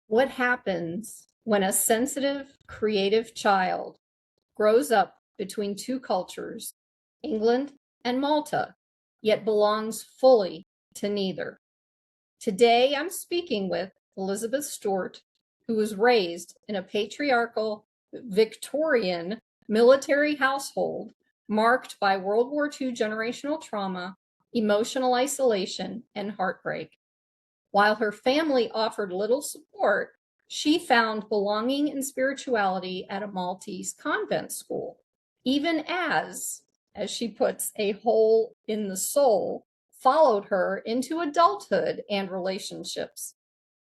What happens when a sensitive, creative child grows up between two cultures, England and Malta, yet belongs fully to neither? Today, I'm speaking with Elizabeth Stewart, who was raised in a patriarchal Victorian military household marked by World War II generational trauma, emotional isolation, and heartbreak. While her family offered little support, she found belonging and spirituality at a Maltese convent school, even as she puts, a hole in the soul followed her into adulthood and relationships.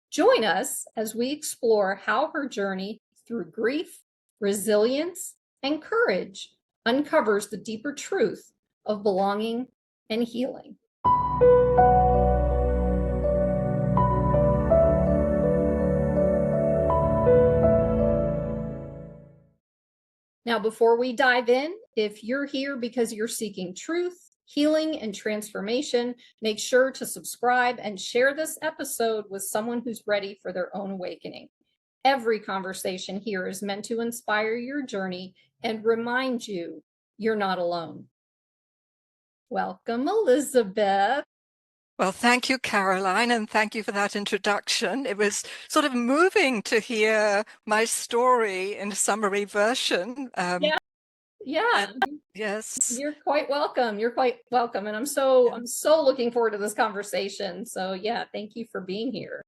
Join us as we explore how her journey through grief, resilience, and courage uncovers the deeper truth of belonging and healing. Now, before we dive in, if you're here because you're seeking truth, healing, and transformation, make sure to subscribe and share this episode with someone who's ready for their own awakening. Every conversation here is meant to inspire your journey and remind you you're not alone. Welcome, Elizabeth. Well, thank you, Caroline, and thank you for that introduction. It was sort of moving to hear my story in a summary version. Yeah. Yes. You're quite welcome. You're quite welcome. And I'm so looking forward to this conversation. So yeah, thank you for being here.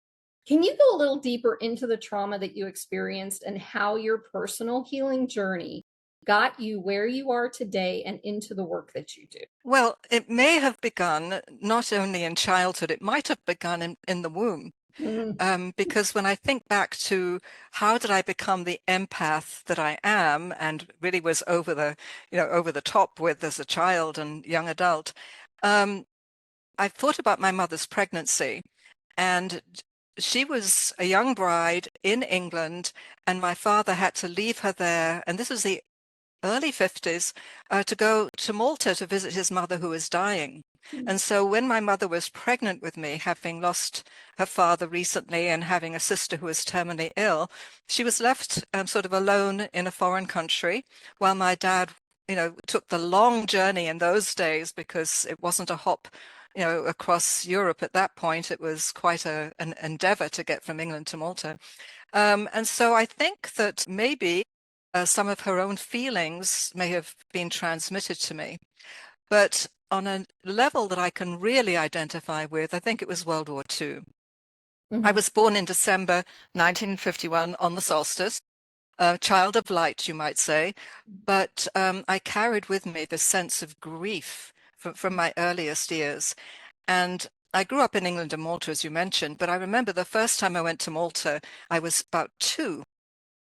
Can you go a little deeper into the trauma that you experienced and how your personal healing journey got you where you are today and into the work that you do? Well, it may have begun not only in childhood, it might have begun in the womb. Because when I think back to how did I become the empath that I am, and really was over the top with as a child and young adult, I thought about my mother's pregnancy, and she was a young bride in England, and my father had to leave her there, and this was the early 50s, to go to Malta to visit his mother who was dying. And so when my mother was pregnant with me, having lost her father recently and having a sister who was terminally ill, she was left sort of alone in a foreign country while my dad, took the long journey in those days because it wasn't a hop, across Europe at that point. It was quite an endeavor to get from England to Malta. And so I think that maybe some of her own feelings may have been transmitted to me. But on a level that I can really identify with, I think it was World War II. I was born in December 1951 on the solstice, a child of light, you might say, but I carried with me the sense of grief from my earliest years. And I grew up in England and Malta, as you mentioned, but I remember the first time I went to Malta, I was about 2.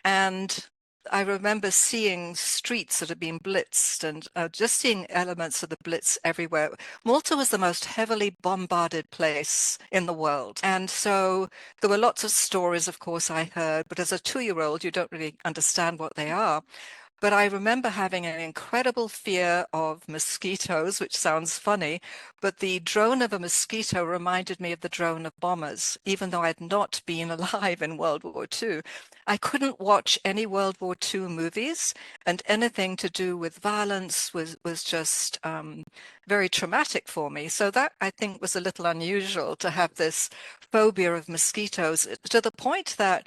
And I remember seeing streets that had been blitzed and just seeing elements of the blitz everywhere. Malta was the most heavily bombarded place in the world. And so there were lots of stories, of course, I heard, but as a 2-year-old, you don't really understand what they are. But I remember having an incredible fear of mosquitoes, which sounds funny, but the drone of a mosquito reminded me of the drone of bombers, even though I had not been alive in World War II. I couldn't watch any World War II movies, and anything to do with violence was just very traumatic for me. So that, I think, was a little unusual to have this phobia of mosquitoes, to the point that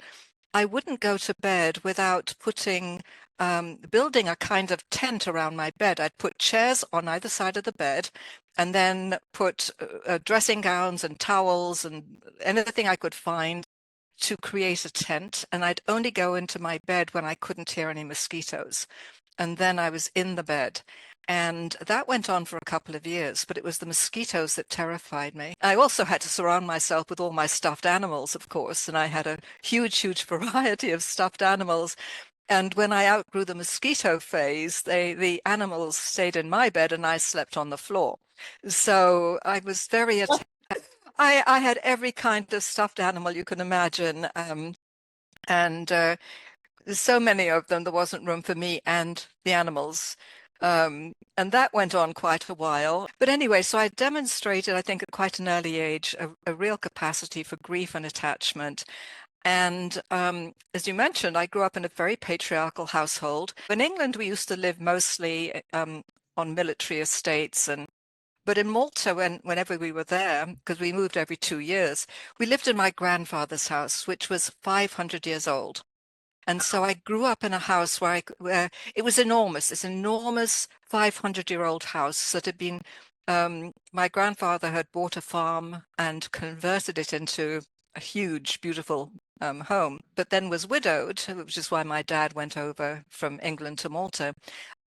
I wouldn't go to bed without building a kind of tent around my bed. I'd put chairs on either side of the bed and then put dressing gowns and towels and anything I could find to create a tent. And I'd only go into my bed when I couldn't hear any mosquitoes. And then I was in the bed. And that went on for a couple of years, but it was the mosquitoes that terrified me. I also had to surround myself with all my stuffed animals, of course, and I had a huge, huge variety of stuffed animals. And when I outgrew the mosquito phase, the animals stayed in my bed and I slept on the floor. So I was very I had every kind of stuffed animal you can imagine. And so many of them, there wasn't room for me and the animals. And that went on quite a while. But anyway, so I demonstrated, I think, at quite an early age, a real capacity for grief and attachment. And as you mentioned, I grew up in a very patriarchal household. In England, we used to live mostly on military estates, but in Malta, whenever we were there, because we moved every 2 years, we lived in my grandfather's house, which was 500 years old. And so I grew up in a house where it was enormous, this enormous 500-year-old house that had been, my grandfather had bought a farm and converted it into a huge, beautiful home, but then was widowed, which is why my dad went over from England to Malta.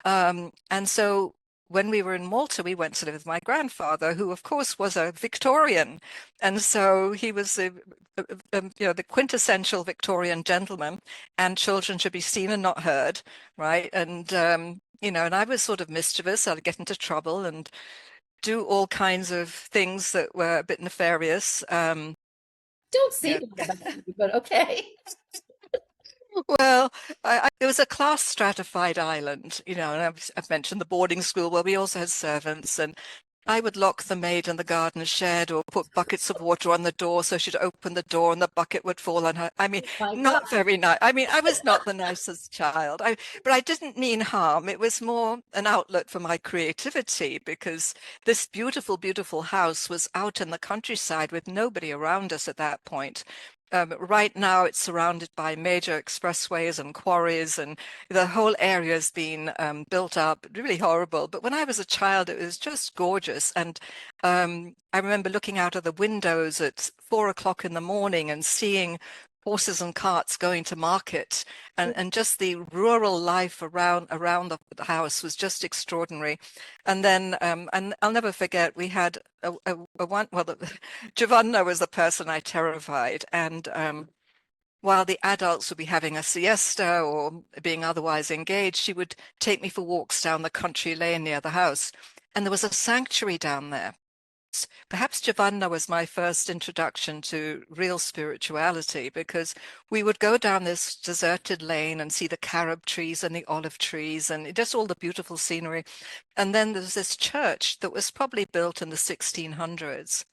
And so when we were in Malta, we went to live with my grandfather, who, of course, was a Victorian. And so he was the quintessential Victorian gentleman, and children should be seen and not heard, right? And, and I was sort of mischievous. I'd get into trouble and do all kinds of things that were a bit nefarious. Don't say Yeah. that about me, but okay. Well, it was a class stratified island, and I've mentioned the boarding school where we also had servants, and I would lock the maid in the garden shed or put buckets of water on the door so she'd open the door and the bucket would fall on her. I mean, My God. not very nice. I mean, I was not the nicest child, but I didn't mean harm. It was more an outlet for my creativity because this beautiful, beautiful house was out in the countryside with nobody around us at that point. Right now, it's surrounded by major expressways and quarries, and the whole area has been built up, really horrible. But when I was a child, it was just gorgeous. And I remember looking out of the windows at 4 o'clock in the morning and seeing horses and carts going to market, and just the rural life around the house was just extraordinary. And then, and I'll never forget, we had Giovanna was the person I terrified, and while the adults would be having a siesta or being otherwise engaged, she would take me for walks down the country lane near the house, and there was a sanctuary down there. Perhaps Giovanna was my first introduction to real spirituality, because we would go down this deserted lane and see the carob trees and the olive trees and just all the beautiful scenery. And then there's this church that was probably built in the 1600s,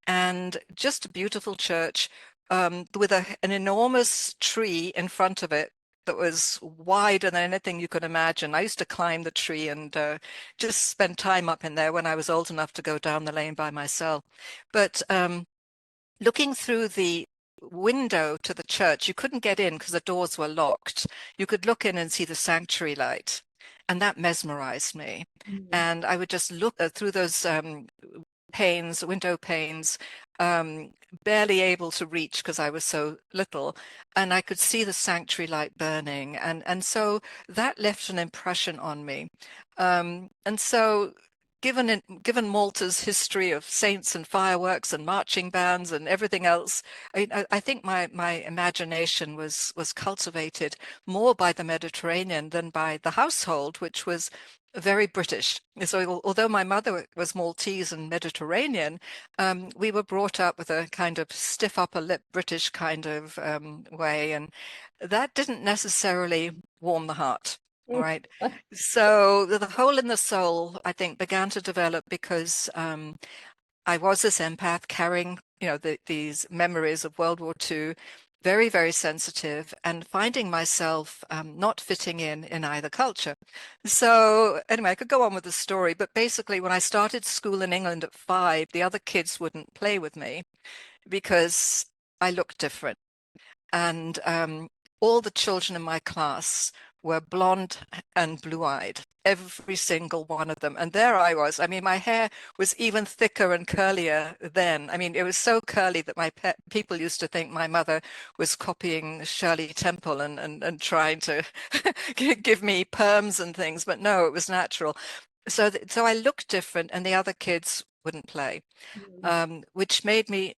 and just a beautiful church with an enormous tree in front of it that was wider than anything you could imagine. I used to climb the tree and just spend time up in there when I was old enough to go down the lane by myself. But looking through the window to the church, you couldn't get in because the doors were locked. You could look in and see the sanctuary light, and that mesmerized me. And I would just look through those window panes, barely able to reach because I was so little, and I could see the sanctuary light burning, and so that left an impression on me. And so given Malta's history of saints and fireworks and marching bands and everything else, I think my imagination was cultivated more by the Mediterranean than by the household, which was very British. So although my mother was Maltese and Mediterranean, we were brought up with a kind of stiff upper lip British kind of way, and that didn't necessarily warm the heart. Right. So the hole in the soul, I think, began to develop because I was this empath carrying, these memories of World War II, very, very sensitive, and finding myself not fitting in either culture. So anyway, I could go on with the story, but basically when I started school in England at 5, the other kids wouldn't play with me because I looked different. And all the children in my class were blonde and blue-eyed, every single one of them. And there I was. I mean, my hair was even thicker and curlier then. I mean, it was so curly that people used to think my mother was copying Shirley Temple and trying to give me perms and things. But no, it was natural. So I looked different, and the other kids wouldn't play, which made me,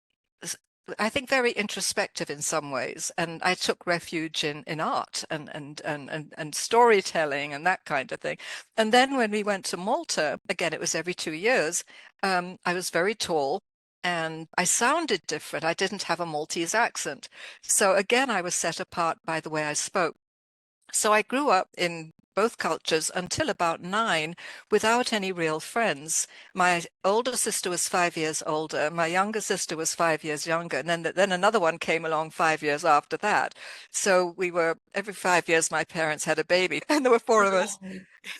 I think, very introspective in some ways, and I took refuge in art and storytelling and that kind of thing. And then when we went to Malta, again, it was every 2 years. I was very tall, and I sounded different. I didn't have a Maltese accent, so again, I was set apart by the way I spoke. So I grew up in both cultures until about 9 without any real friends. My older sister was 5 years older. My younger sister was 5 years younger. And then another one came along 5 years after that. So we were, every 5 years, my parents had a baby, and there were 4 of us.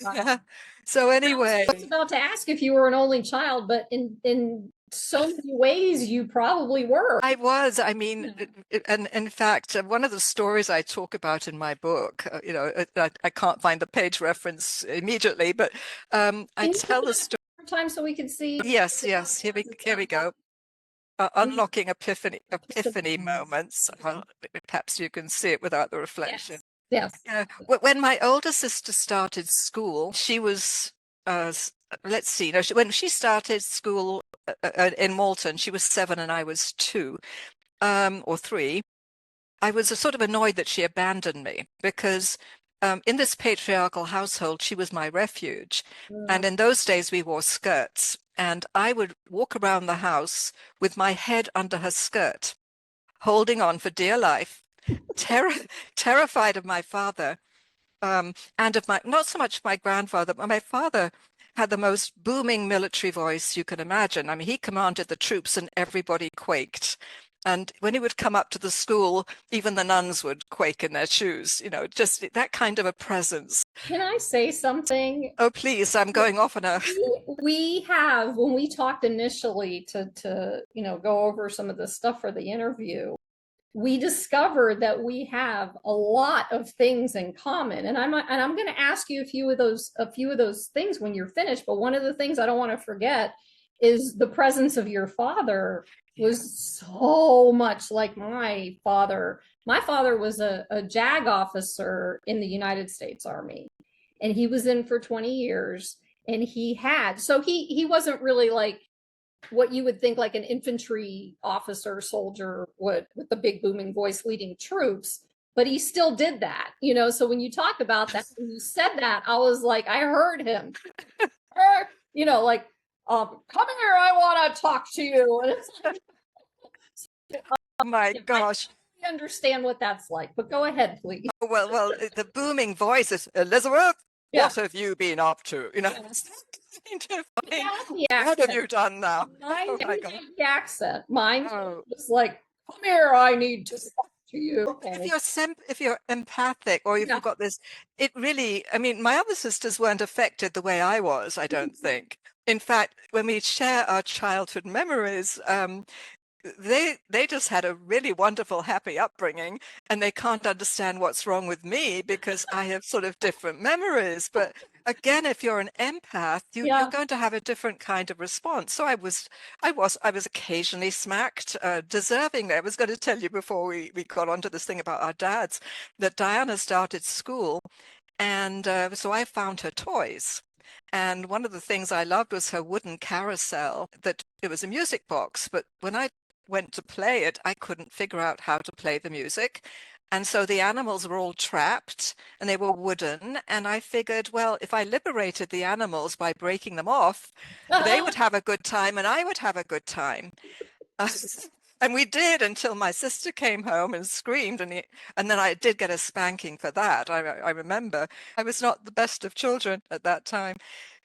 Wow. Yeah. So anyway. I was about to ask if you were an only child, but in so many ways you probably were. I was. I mean, and in fact, one of the stories I talk about in my book, I can't find the page reference immediately, but I tell the story. Time so we can see. Yes. Here we go. Unlocking epiphany moments. Perhaps you can see it without the reflection. Yes. When my older sister started school, she was, let's see, no, when she started school in Malta, she was 7 and I was 2 or 3. I was sort of annoyed that she abandoned me because in this patriarchal household, she was my refuge. And in those days, we wore skirts. And I would walk around the house with my head under her skirt, holding on for dear life, terrified of my father, and of not so much my grandfather, but my father had the most booming military voice you can imagine. I mean, he commanded the troops and everybody quaked. And when he would come up to the school, even the nuns would quake in their shoes, just that kind of a presence. Can I say something? Oh, please, I'm going off on a... We have, when we talked initially to go over some of the stuff for the interview, we discovered that we have a lot of things in common. And I'm going to ask you a few of those things when you're finished. But one of the things I don't want to forget is the presence of your father was so much like my father. My father was a JAG officer in the United States Army, and he was in for 20 years. And he wasn't really like what you would think like an infantry officer soldier would, with the big booming voice leading troops, but he still did that, so when you talk about that, when you said that, I was like, I heard him, like, come here, I want to talk to you. And it's like, oh my gosh. I understand what that's like, but go ahead, please. Oh, well, the booming voice is, Elizabeth, what have you been up to? What have you done now? Mine the accent. Mine was like, come here, I need to talk to you. If you're empathic, or if you've got this, it really, I mean, my other sisters weren't affected the way I was, I don't think. In fact, when we share our childhood memories, they just had a really wonderful, happy upbringing, and they can't understand what's wrong with me because I have sort of different memories. But again, if you're an empath, you're going to have a different kind of response. So I was occasionally smacked, deservingly. I was going to tell you before we got onto this thing about our dads that Diana started school, and so I found her toys. And one of the things I loved was her wooden carousel. That it was a music box, but when I went to play it, I couldn't figure out how to play the music. And so the animals were all trapped and they were wooden. And I figured, well, if I liberated the animals by breaking them off, they would have a good time and I would have a good time. And we did, until my sister came home and screamed, and then I did get a spanking for that. I remember I was not the best of children at that time.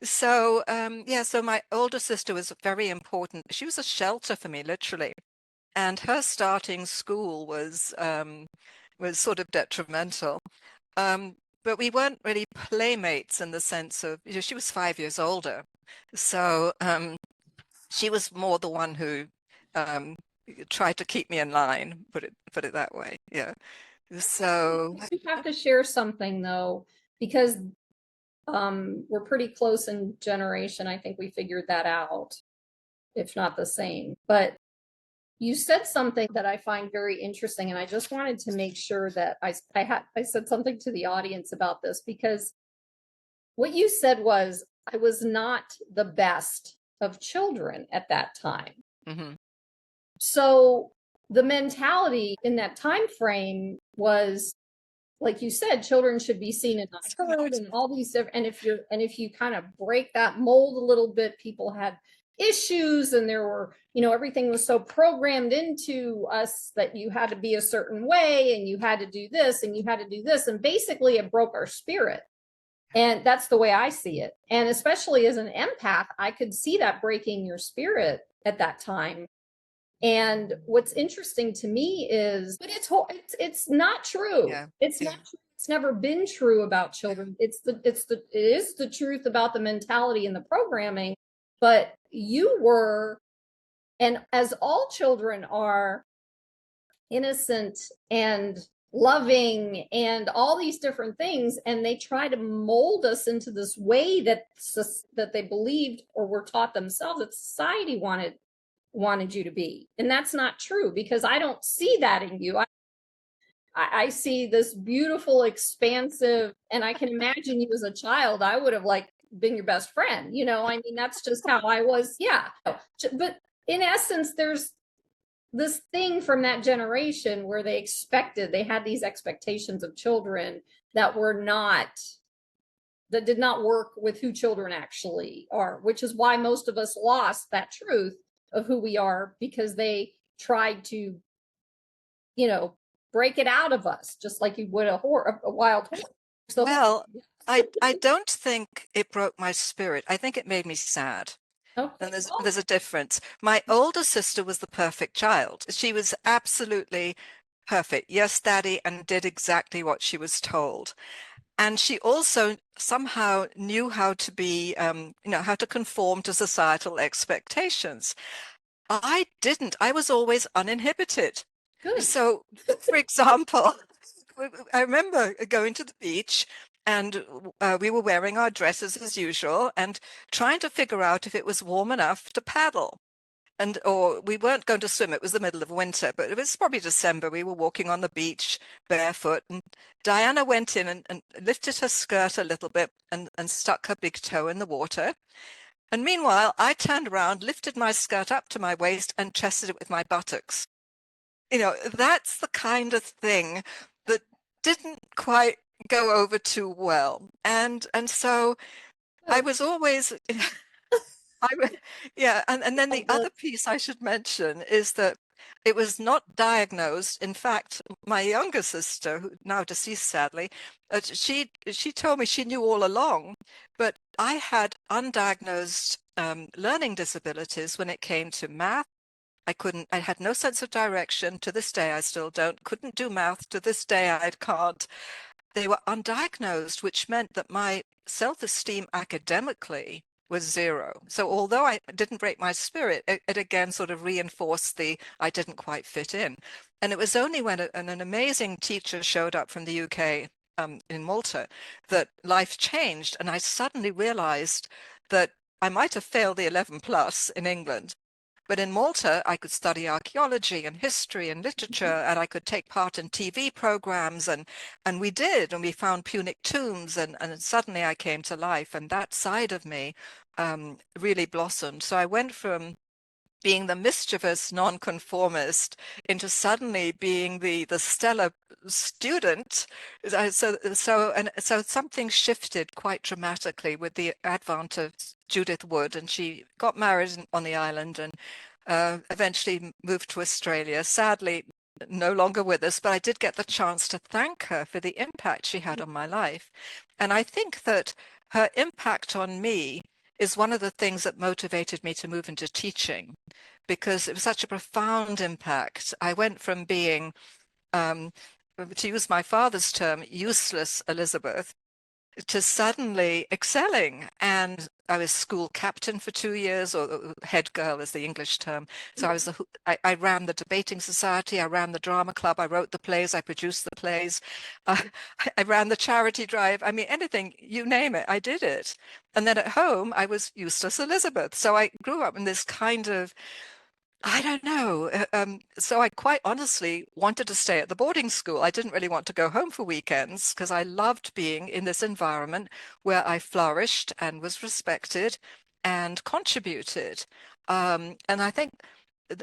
So so my older sister was very important. She was a shelter for me, literally. And her starting school was sort of detrimental. But we weren't really playmates in the sense of, she was 5 years older. So she was more the one who tried to keep me in line, put it that way. Yeah. So you have to share something though, because we're pretty close in generation. I think we figured that out, if not the same. But you said something that I find very interesting, and I just wanted to make sure that I said something to the audience about this, because what you said was, I was not the best of children at that time. Mm-hmm. So the mentality in that time frame was, like you said, children should be seen and not heard, and all these different. And if you kind of break that mold a little bit, people had issues, and there were, everything was so programmed into us that you had to be a certain way, and you had to do this, and you had to do this, and basically it broke our spirit. And that's the way I see it. And especially as an empath, I could see that breaking your spirit at that time. And what's interesting to me is, but it's not true. Yeah. It's not true. It's never been true about children. It is the truth about the mentality and the programming. But you were, and as all children are, innocent and loving and all these different things, and they try to mold us into this way that they believed or were taught themselves that society wanted you to be. And that's not true, because I don't see that in you. I see this beautiful, expansive, and I can imagine you as a child, I would have like been your best friend. I mean, that's just how I was. Yeah. But in essence, there's this thing from that generation where they had these expectations of children that did not work with who children actually are, which is why most of us lost that truth of who we are, because they tried to, break it out of us, just like you would a wild horse. So, well, I don't think it broke my spirit. I think it made me sad. okay. And there's a difference. My older sister was the perfect child. She was absolutely perfect. Yes, Daddy, and did exactly what she was told. And she also somehow knew how to be, how to conform to societal expectations. I didn't. I was always uninhibited. Good. So, for example, I remember going to the beach, and we were wearing our dresses as usual and trying to figure out if it was warm enough to paddle. Or we weren't going to swim. It was the middle of winter, but it was probably December. We were walking on the beach barefoot, and Diana went in and lifted her skirt a little bit and stuck her big toe in the water. And meanwhile, I turned around, lifted my skirt up to my waist and chested it with my buttocks. That's the kind of thing that didn't quite go over too well. And so I was always yeah, and then the other piece I should mention is that it was not diagnosed. In fact, my younger sister, who now deceased sadly, she told me she knew all along, but I had undiagnosed learning disabilities when it came to math. I had no sense of direction. To this day, I still don't. Couldn't do math. To this day, I can't. They were undiagnosed, which meant that my self-esteem academically was zero. So although I didn't break my spirit, it again sort of reinforced I didn't quite fit in. And it was only when an amazing teacher showed up from the UK in Malta that life changed. And I suddenly realized that I might have failed the 11 plus in England, but in Malta, I could study archaeology and history and literature, and I could take part in TV programs, and we did, and we found Punic tombs, and suddenly I came to life, and that side of me really blossomed. So I went from being the mischievous nonconformist into suddenly being the stellar student. So something shifted quite dramatically with the advent of Judith Wood, and she got married on the island and eventually moved to Australia. Sadly, no longer with us, but I did get the chance to thank her for the impact she had on my life. And I think that her impact on me is one of the things that motivated me to move into teaching, because it was such a profound impact. I went from being, to use my father's term, useless Elizabeth, to suddenly excelling. And I was school captain for 2 years, or head girl is the English term. So I ran the debating society, I ran the drama club, I wrote the plays, I produced the plays, I ran the charity drive. I mean, anything, you name it, I did it. And then at home, I was useless Elizabeth. So I grew up in this kind of, I don't know. So I quite honestly wanted to stay at the boarding school. I didn't really want to go home for weekends because I loved being in this environment where I flourished and was respected and contributed. And I think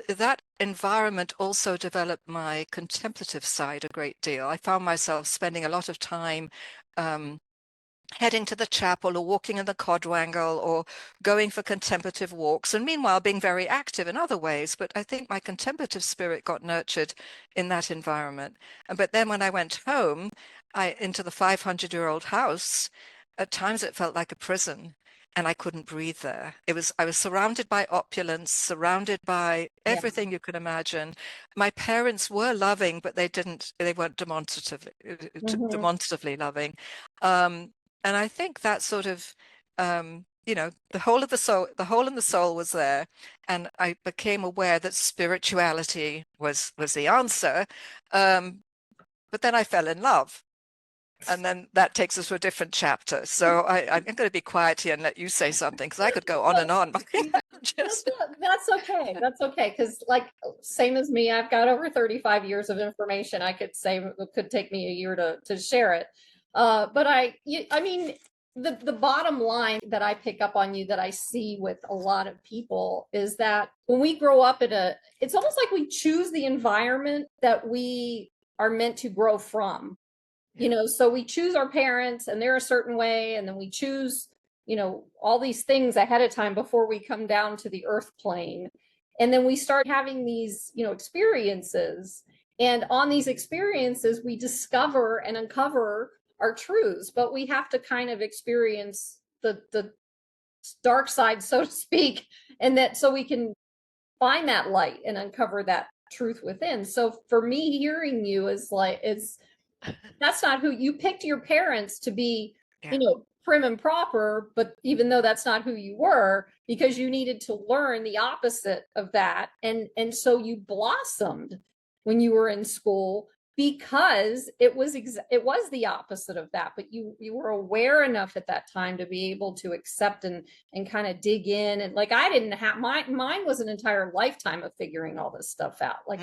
that environment also developed my contemplative side a great deal. I found myself spending a lot of time heading to the chapel or walking in the quadrangle or going for contemplative walks, and meanwhile being very active in other ways. But I think my contemplative spirit got nurtured in that environment. But then when I went home, into the 500-year-old house, at times it felt like a prison, and I couldn't breathe there. I was surrounded by opulence, surrounded by everything you could imagine. My parents were loving, but they weren't demonstratively loving. And I think that sort of, the whole of the soul, the hole in the soul was there. And I became aware that spirituality was the answer. But then I fell in love. And then that takes us to a different chapter. So I'm going to be quiet here and let you say something, because I could go on and on. That's okay. That's okay. Because like, same as me, I've got over 35 years of information. I could say it could take me a year to share it. But I mean, the bottom line that I pick up on you, that I see with a lot of people, is that when we grow up it's almost like we choose the environment that we are meant to grow from. So we choose our parents and they're a certain way, and then we choose, all these things ahead of time before we come down to the earth plane. And then we start having these, experiences. And on these experiences, we discover and uncover our truths, but we have to kind of experience the dark side, so to speak, and that so we can find that light and uncover that truth within. So for me, hearing you is like, that's not who you picked. Your parents to be, prim and proper, but even though that's not who you were, because you needed to learn the opposite of that. And so you blossomed when you were in school, because it was the opposite of that, but you were aware enough at that time to be able to accept and kind of dig in. And like, I didn't have mine was an entire lifetime of figuring all this stuff out. Like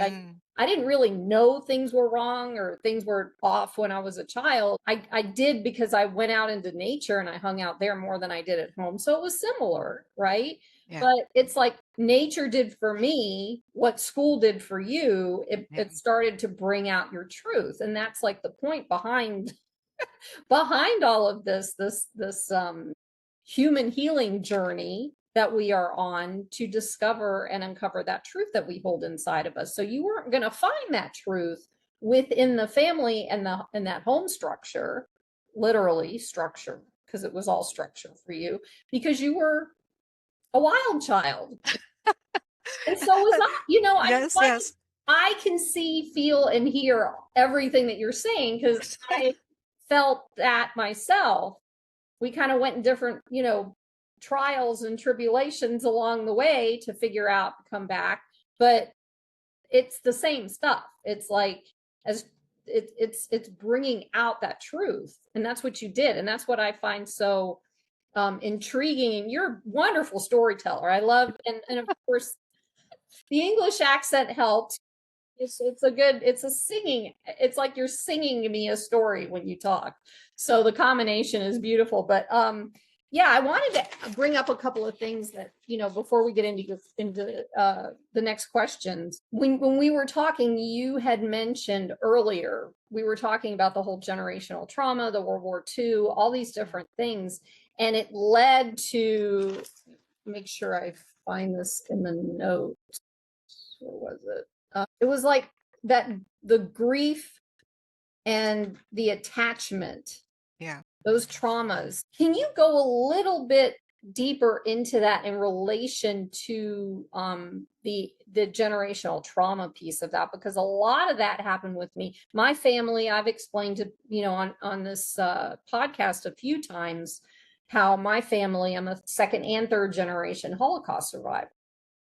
I didn't really know things were wrong or things were off when I was a child. I did, because I went out into nature and I hung out there more than I did at home. So it was similar, right? Yeah. But it's like nature did for me what school did for you. It started to bring out your truth. And that's like the point behind all of this human healing journey that we are on, to discover and uncover that truth that we hold inside of us. So you weren't going to find that truth within the family and that home structure, literally structure, because it was all structure for you, because you were a wild child. And so was I. Yes. I can see, feel, and hear everything that you're saying, because I felt that myself. We kind of went in different, trials and tribulations along the way to figure out, come back, but it's the same stuff. It's like, it's bringing out that truth, and that's what you did. And that's what I find so intriguing. And you're a wonderful storyteller. I love, and of course the English accent helped. It's a singing. It's like you're singing me a story when you talk. So the combination is beautiful. But I wanted to bring up a couple of things that, before we get into the next questions. When we were talking, you had mentioned earlier, we were talking about the whole generational trauma, the World War II, all these different things. And it led to, make sure I find this in the notes. Where was it? It was like that, the grief and the attachment, those traumas. Can you go a little bit deeper into that in relation to the generational trauma piece of that? Because a lot of that happened with me. My family, I've explained to, on this podcast a few times, how my family, I'm a second and third generation Holocaust survivor.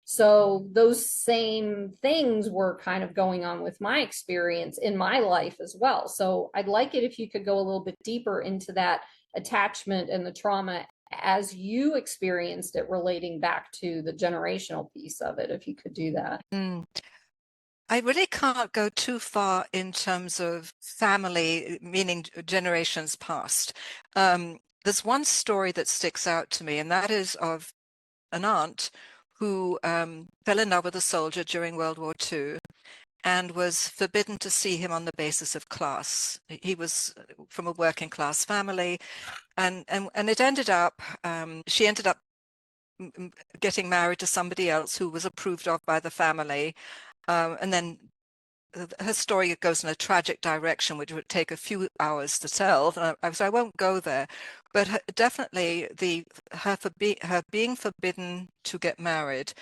So those same things were kind of going on with my experience in my life as well. So I'd like it if you could go a little bit deeper into that attachment and the trauma as you experienced it, relating back to the generational piece of it, if you could do that. I really can't go too far in terms of family, meaning generations past. There's one story that sticks out to me, and that is of an aunt who fell in love with a soldier during World War II and was forbidden to see him on the basis of class. He was from a working class family, and it ended up, she ended up getting married to somebody else who was approved of by the family, and then her story goes in a tragic direction, which would take a few hours to tell. So I won't go there. But definitely her being forbidden to get married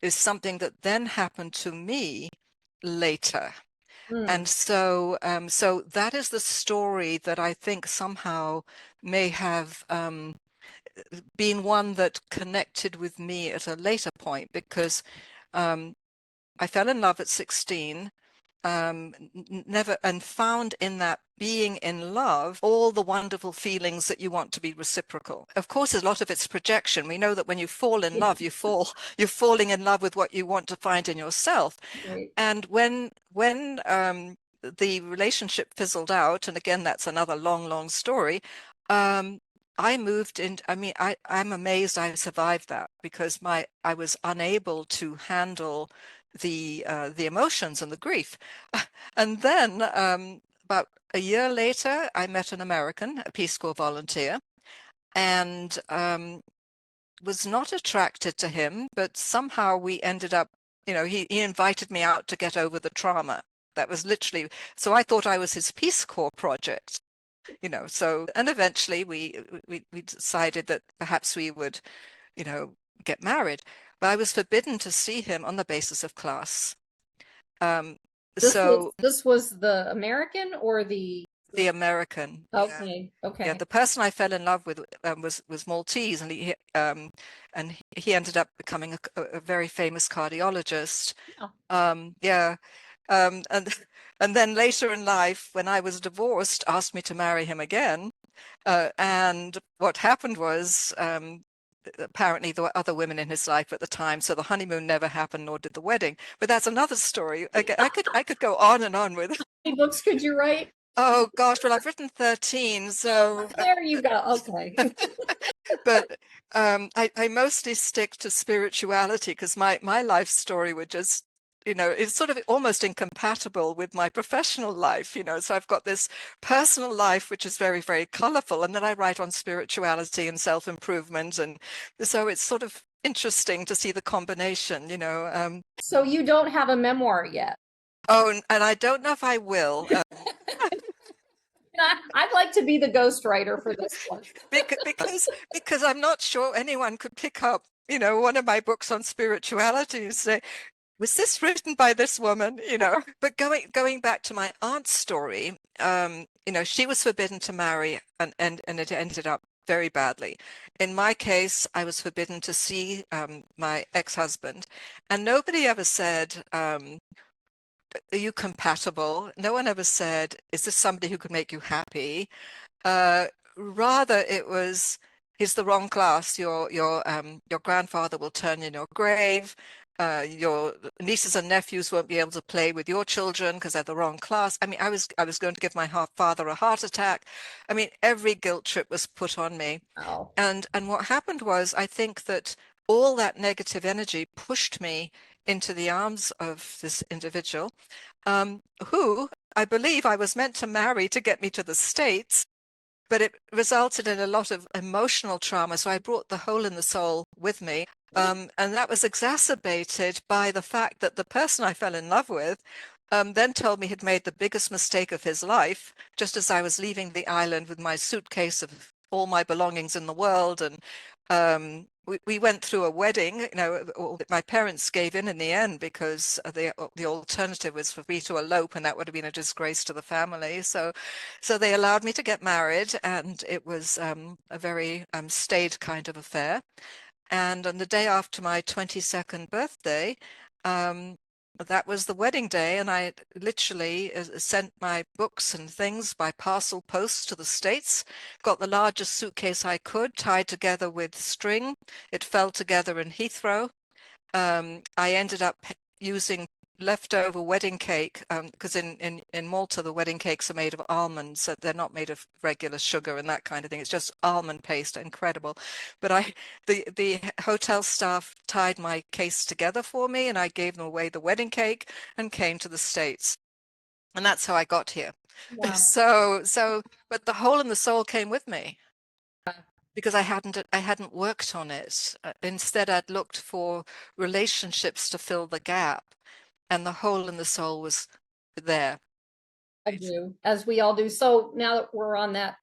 is something that then happened to me later. And so so that is the story that I think somehow may have been one that connected with me at a later point, because I fell in love at 16, never, and found in that being in love all the wonderful feelings that you want to be reciprocal. Of course, a lot of it's projection. We know that when you fall in love, you're falling in love with what you want to find in yourself. Right. And when the relationship fizzled out, and again, that's another long story, I moved in. I mean, I'm amazed I survived that, because I was unable to handle the emotions and the grief. And then about a year later, I met an American, a Peace Corps volunteer, and was not attracted to him, but somehow we ended up, he invited me out to get over the trauma. That was literally, so I thought I was his Peace Corps project. So, and eventually we decided that perhaps we would, get married. But I was forbidden to see him on the basis of class. So This was the American or the American. okay, Yeah. okay. Yeah, the person I fell in love with was Maltese, and he ended up becoming a very famous cardiologist. Oh. Yeah. And and then later in life, when I was divorced, asked me to marry him again. And what happened was, apparently there were other women in his life at the time, so the honeymoon never happened, nor did the wedding. But that's another story. I could go on and on with. How many books could you write? Oh gosh, well, I've written 13, so There you go. Okay. but I mostly stick to spirituality, because my life story would just, it's sort of almost incompatible with my professional life, so I've got this personal life which is very, very colorful, and then I write on spirituality and self-improvement, and so it's sort of interesting to see the combination. So you don't have a memoir yet? Oh, and I don't know if I will. I'd like to be the ghostwriter for this one. because I'm not sure anyone could pick up, one of my books on spirituality and say, was this written by this woman? But going back to my aunt's story, she was forbidden to marry, and it ended up very badly. In my case, I was forbidden to see my ex-husband, and nobody ever said, are you compatible? No one ever said, is this somebody who could make you happy? Rather, it was, he's the wrong class. Your grandfather will turn in your grave. Your nieces and nephews won't be able to play with your children because they're the wrong class. I mean, I was going to give my father a heart attack. I mean, every guilt trip was put on me. Oh. And what happened was, I think that all that negative energy pushed me into the arms of this individual, who I believe I was meant to marry to get me to the States, but it resulted in a lot of emotional trauma. So I brought the hole in the soul with me. And that was exacerbated by the fact that the person I fell in love with then told me he'd made the biggest mistake of his life, just as I was leaving the island with my suitcase of all my belongings in the world. And we went through a wedding. My parents gave in the end, because the alternative was for me to elope, and that would have been a disgrace to the family. So they allowed me to get married, and it was a very staid kind of affair. And on the day after my 22nd birthday, that was the wedding day, and I literally sent my books and things by parcel post to the States, got the largest suitcase I could, tied together with string. It fell together in Heathrow. I ended up using leftover wedding cake, because in Malta the wedding cakes are made of almonds, so they're not made of regular sugar and that kind of thing. It's just almond paste, incredible. But the hotel staff tied my case together for me, and I gave them away the wedding cake and came to the States. And that's how I got here. Wow. But the hole in the soul came with me, because I hadn't worked on it. Instead, I'd looked for relationships to fill the gap, and the hole in the soul was there. I do, as we all do. So now that we're on that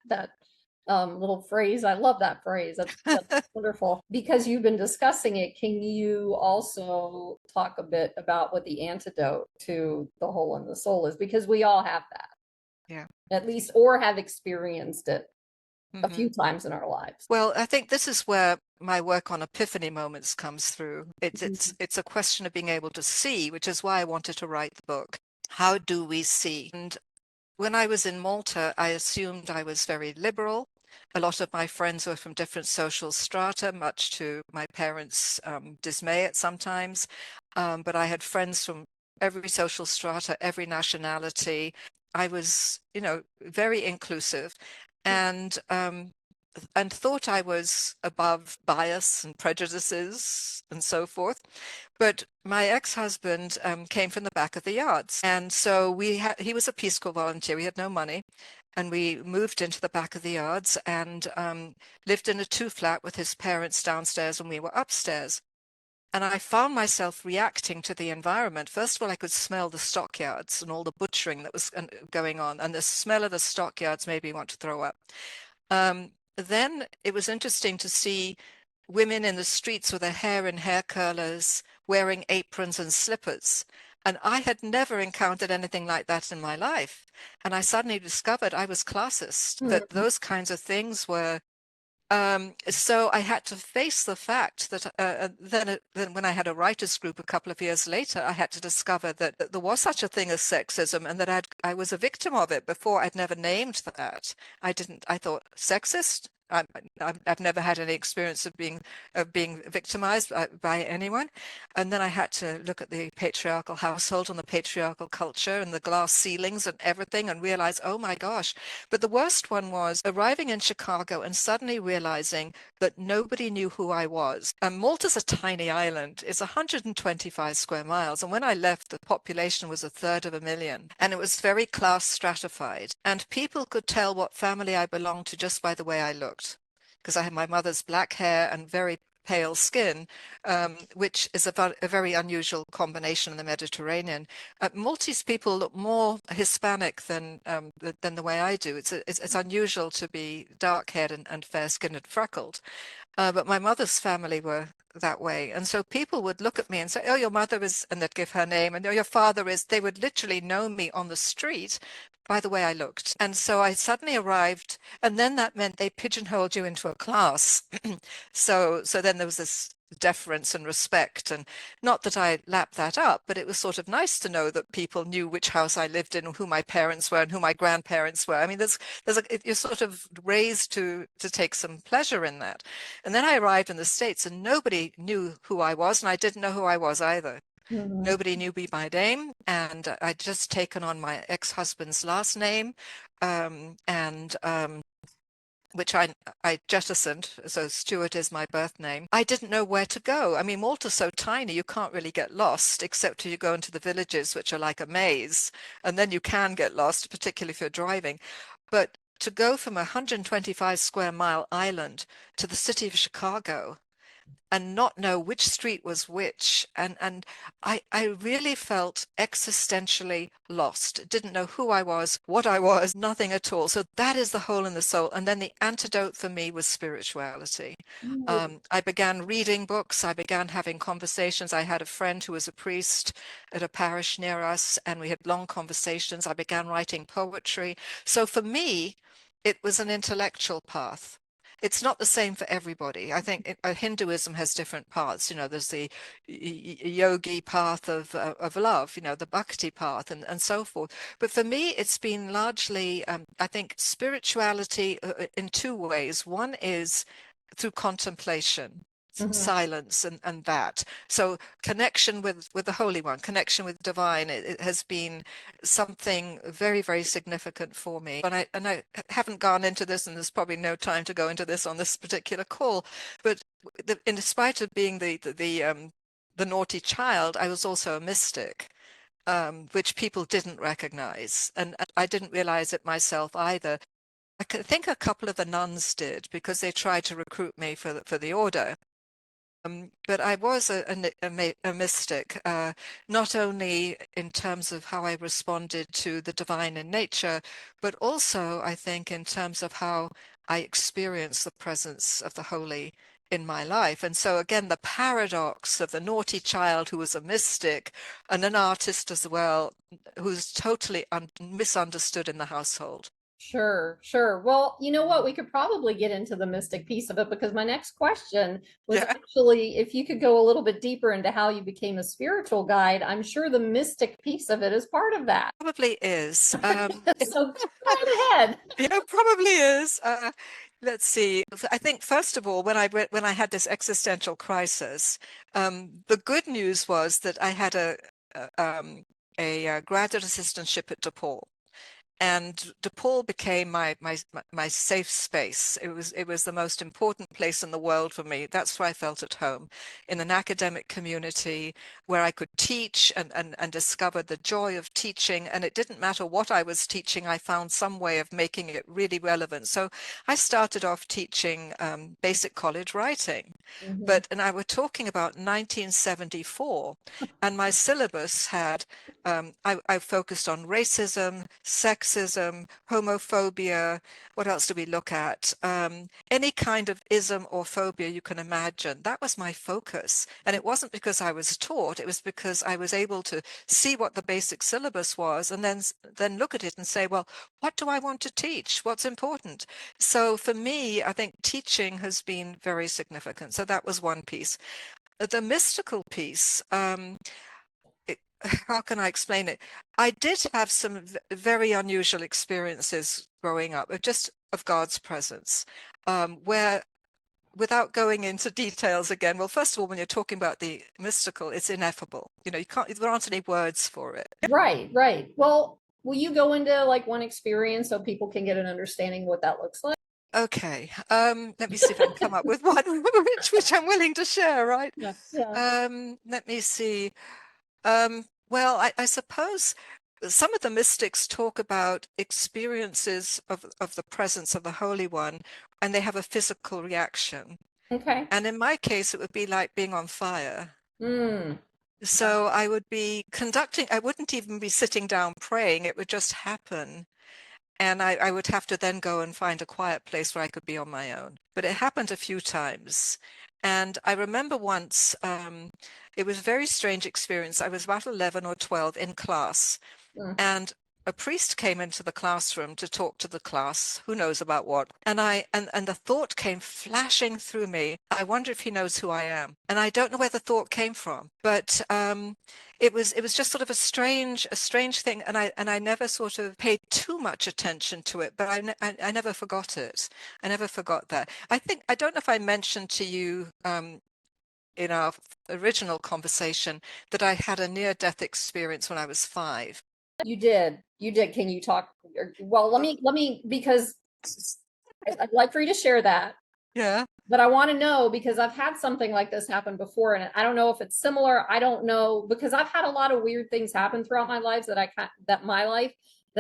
little phrase, I love that phrase. That's wonderful. Because you've been discussing it, can you also talk a bit about what the antidote to the hole in the soul is? Because we all have that. Yeah. At least, or have experienced it a few Mm-hmm. times in our lives. Well, I think this is where my work on epiphany moments comes through. Mhm. It's a question of being able to see, which is why I wanted to write the book. How do we see? And when I was in Malta, I assumed I was very liberal. A lot of my friends were from different social strata, much to my parents' dismay at sometimes. But I had friends from every social strata, every nationality. I was, very inclusive, and thought I was above bias and prejudices and so forth. But my ex-husband came from the back of the yards. And so he was a Peace Corps volunteer. We had no money. And we moved into the back of the yards and lived in a two-flat with his parents downstairs and we were upstairs. And I found myself reacting to the environment. First of all, I could smell the stockyards and all the butchering that was going on. And the smell of the stockyards made me want to throw up. Then it was interesting to see women in the streets with their hair in hair curlers, wearing aprons and slippers. And I had never encountered anything like that in my life. And I suddenly discovered I was classist, that Mhm. those kinds of things were so I had to face the fact that then when I had a writers group a couple of years later, I had to discover that there was such a thing as sexism and that I was a victim of it before. I'd never named that. I thought sexist. I've never had any experience of being victimized by anyone. And then I had to look at the patriarchal household and the patriarchal culture and the glass ceilings and everything and realize, oh my gosh. But the worst one was arriving in Chicago and suddenly realizing that nobody knew who I was. And Malta's a tiny island. It's 125 square miles. And when I left, the population was 1/3 of a million. And it was very class stratified. And people could tell what family I belonged to just by the way I looked. Because I had my mother's black hair and very pale skin, which is a very unusual combination in the Mediterranean. Maltese people look more Hispanic than the way I do. It's unusual to be dark-haired and fair-skinned and freckled. But my mother's family were that way. And so people would look at me and say, oh, your mother is, and they'd give her name, and oh, your father is. They would literally know me on the street by the way I looked. And so I suddenly arrived, and then that meant they pigeonholed you into a class. So then there was this deference and respect, and not that I lapped that up, but it was sort of nice to know that people knew which house I lived in, who my parents were and who my grandparents were. I mean, you're sort of raised to take some pleasure in that. And then I arrived in the States and nobody knew who I was, and I didn't know who I was either. Mhm. Nobody knew me by name, and I'd just taken on my ex-husband's last name, and which I jettisoned, so Stewart is my birth name. I didn't know where to go. I mean, Malta's so tiny, you can't really get lost, except till you go into the villages, which are like a maze, and then you can get lost, particularly if you're driving. But to go from a 125 square mile island to the city of Chicago and not know which street was which. And I really felt existentially lost. Didn't know who I was, what I was, nothing at all. So that is the hole in the soul. And then the antidote for me was spirituality. Mhm. I began reading books. I began having conversations. I had a friend who was a priest at a parish near us, and we had long conversations. I began writing poetry. So for me, it was an intellectual path. It's not the same for everybody. I think Hinduism has different paths. There's the yogi path of love, the bhakti path, and so forth. But for me, it's been largely, I think, spirituality in two ways. One is through contemplation, Mhm. silence, and that. So connection with the Holy One, connection with divine, it has been something very, very significant for me. And I haven't gone into this, and there's probably no time to go into this on this particular call. But in spite of being the naughty child, I was also a mystic. Which people didn't recognize. And I didn't realize it myself either. I think a couple of the nuns did because they tried to recruit me for the order. But I was a mystic, not only in terms of how I responded to the divine in nature, but also, I think, in terms of how I experienced the presence of the holy in my life. And so, again, the paradox of the naughty child who was a mystic and an artist as well, who's totally misunderstood in the household. Sure, sure. Well, you know what? We could probably get into the mystic piece of it because my next question was Yeah. actually if you could go a little bit deeper into how you became a spiritual guide. I'm sure the mystic piece of it is part of that. Probably is. So go right ahead. Yeah, probably is. Let's see. I think first of all, when I had this existential crisis, the good news was that I had a graduate assistantship at DePaul. And DePaul became my safe space. It was the most important place in the world for me. That's where I felt at home, in an academic community where I could teach and discover the joy of teaching. And it didn't matter what I was teaching, I found some way of making it really relevant. So I started off teaching basic college writing. Mhm. And I were talking about 1974, and my syllabus had I focused on racism, sexism, homophobia. What else do we look at? Any kind of ism or phobia you can imagine. That was my focus. And it wasn't because I was taught, it was because I was able to see what the basic syllabus was and then look at it and say, well, what do I want to teach? What's important? So for me, I think teaching has been very significant. So that was one piece. The mystical piece, how can I explain it? I did have some very unusual experiences growing up, just of God's presence, where without going into details again, well, first of all, when you're talking about the mystical, it's ineffable. You know, you can't, there aren't any words for it. Right, right. Well, will you go into like one experience so people can get an understanding what that looks like? Okay, let me see if I can come up with one which I'm willing to share, right? Yeah, yeah. Let me see. Well, I suppose some of the mystics talk about experiences of the presence of the Holy One, and they have a physical reaction. Okay. And in my case, it would be like being on fire. Mm. So I would be conducting, I wouldn't even be sitting down praying, it would just happen. And I would have to then go and find a quiet place where I could be on my own. But it happened a few times. And I remember once, it was a very strange experience. I was about 11 or 12 in class, Mm. and a priest came into the classroom to talk to the class, who knows about what. And the thought came flashing through me. I wonder if he knows who I am. And I don't know where the thought came from, but it was just sort of a strange thing, and I never sort of paid too much attention to it, but I never forgot it. I never forgot that. I don't know if I mentioned to you in our original conversation that I had a near-death experience when I was 5. You did. You did. Can you talk? Well, because I'd like for you to share that. Yeah. But I want to know because I've had something like this happen before, and I don't know if it's similar. I don't know because I've had a lot of weird things happen throughout my life that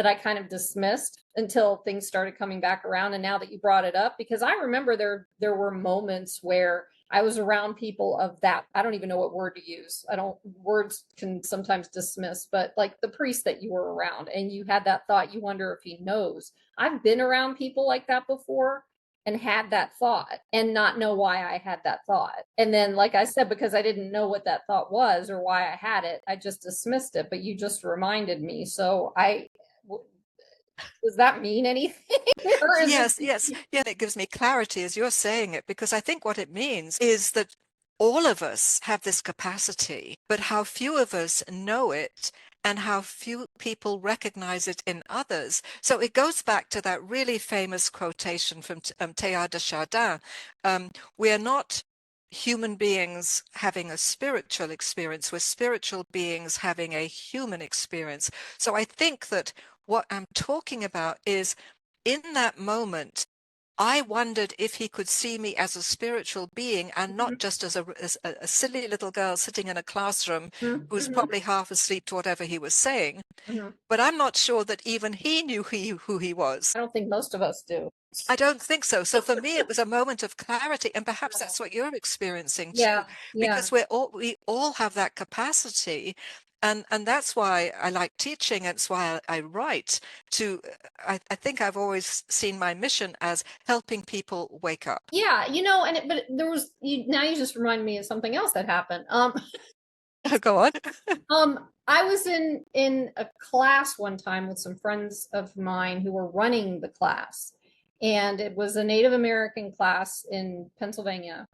I kind of dismissed until things started coming back around. And now that you brought it up, because I remember there were moments where I was around people of that. I don't even know what word to use. I don't, words can sometimes dismiss, but like the priest that you were around and you had that thought, you wonder if he knows. I've been around people like that before and had that thought and not know why I had that thought. And then, like I said, because I didn't know what that thought was or why I had it, I just dismissed it. But you just reminded me. So does that mean anything? Or is Yes, it? yes. Yeah, it gives me clarity as you're saying it, because I think what it means is that all of us have this capacity, but how few of us know it and how few people recognize it in others. So it goes back to that really famous quotation from Teilhard de Chardin. We are not human beings having a spiritual experience, we're spiritual beings having a human experience. So I think that what I'm talking about is in that moment, I wondered if he could see me as a spiritual being and not just as a silly little girl sitting in a classroom who's Mhm, probably half asleep to whatever he was saying. mhm. But I'm not sure that even he knew who he was. I don't think most of us do. I don't think so. So for me, it was a moment of clarity, and perhaps that's what you're experiencing too, Yeah, yeah. because we all have that capacity, and that's why I like teaching. It's why I write. To I think I've always seen my mission as helping people wake up. Yeah, but there was now you just remind me of something else that happened. Go on. I was in a class one time with some friends of mine who were running the class, and it was a Native American class in Pennsylvania.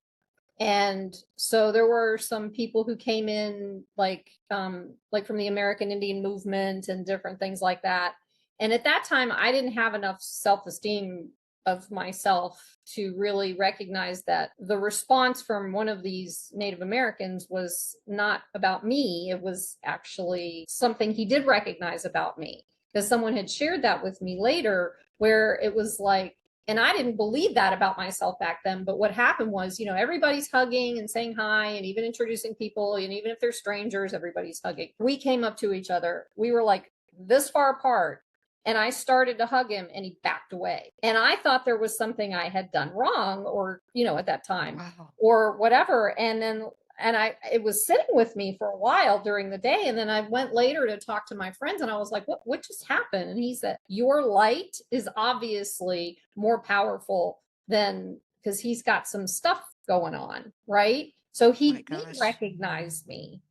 And so there were some people who came in like from the American Indian movement and different things like that. And at that time I didn't have enough self-esteem of myself to really recognize that the response from one of these Native Americans was not about me. It was actually something he did recognize about me, because someone had shared that with me later, where it was like, and I didn't believe that about myself back then. But what happened was, everybody's hugging and saying hi and even introducing people. And even if they're strangers, everybody's hugging. We came up to each other. We were like this far apart. And I started to hug him and he backed away. And I thought there was something I had done wrong, or, at that time, Wow. or whatever. It was sitting with me for a while during the day. And then I went later to talk to my friends and I was like, what just happened? And he said, your light is obviously more powerful than, because he's got some stuff going on, right? So he did recognize me,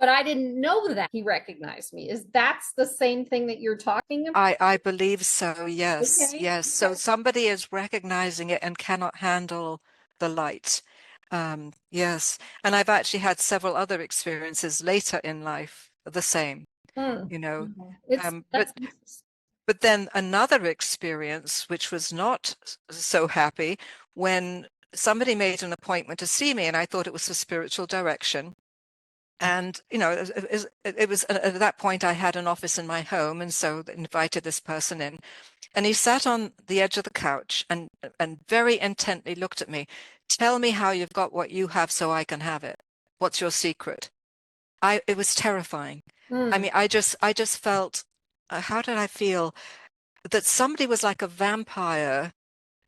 but I didn't know that he recognized me. That's the same thing that you're talking about? I believe so. Yes. Okay. Yes. So somebody is recognizing it and cannot handle the light. Yes. And I've actually had several other experiences later in life, the same, Hmm. you know. It's But that's then another experience, which was not so happy, when somebody made an appointment to see me, and I thought it was for spiritual direction. And, it was at that point I had an office in my home, and so invited this person in. And he sat on the edge of the couch and very intently looked at me. Tell me how you've got what you have so I can have it. What's your secret? It was terrifying. I mean, I just felt, how did I feel? That somebody was like a vampire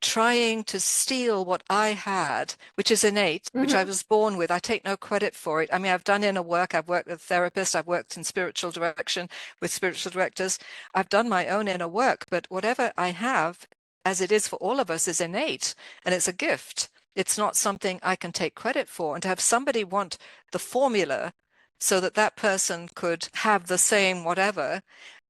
trying to steal what I had, which is innate, which I was born with. I take no credit for it. I mean, I've done inner work. I've worked with therapists. I've worked in spiritual direction with spiritual directors. I've done my own inner work, but whatever I have, as it is for all of us, is innate, and it's a gift. It's not something I can take credit for. And to have somebody want the formula so that that person could have the same whatever,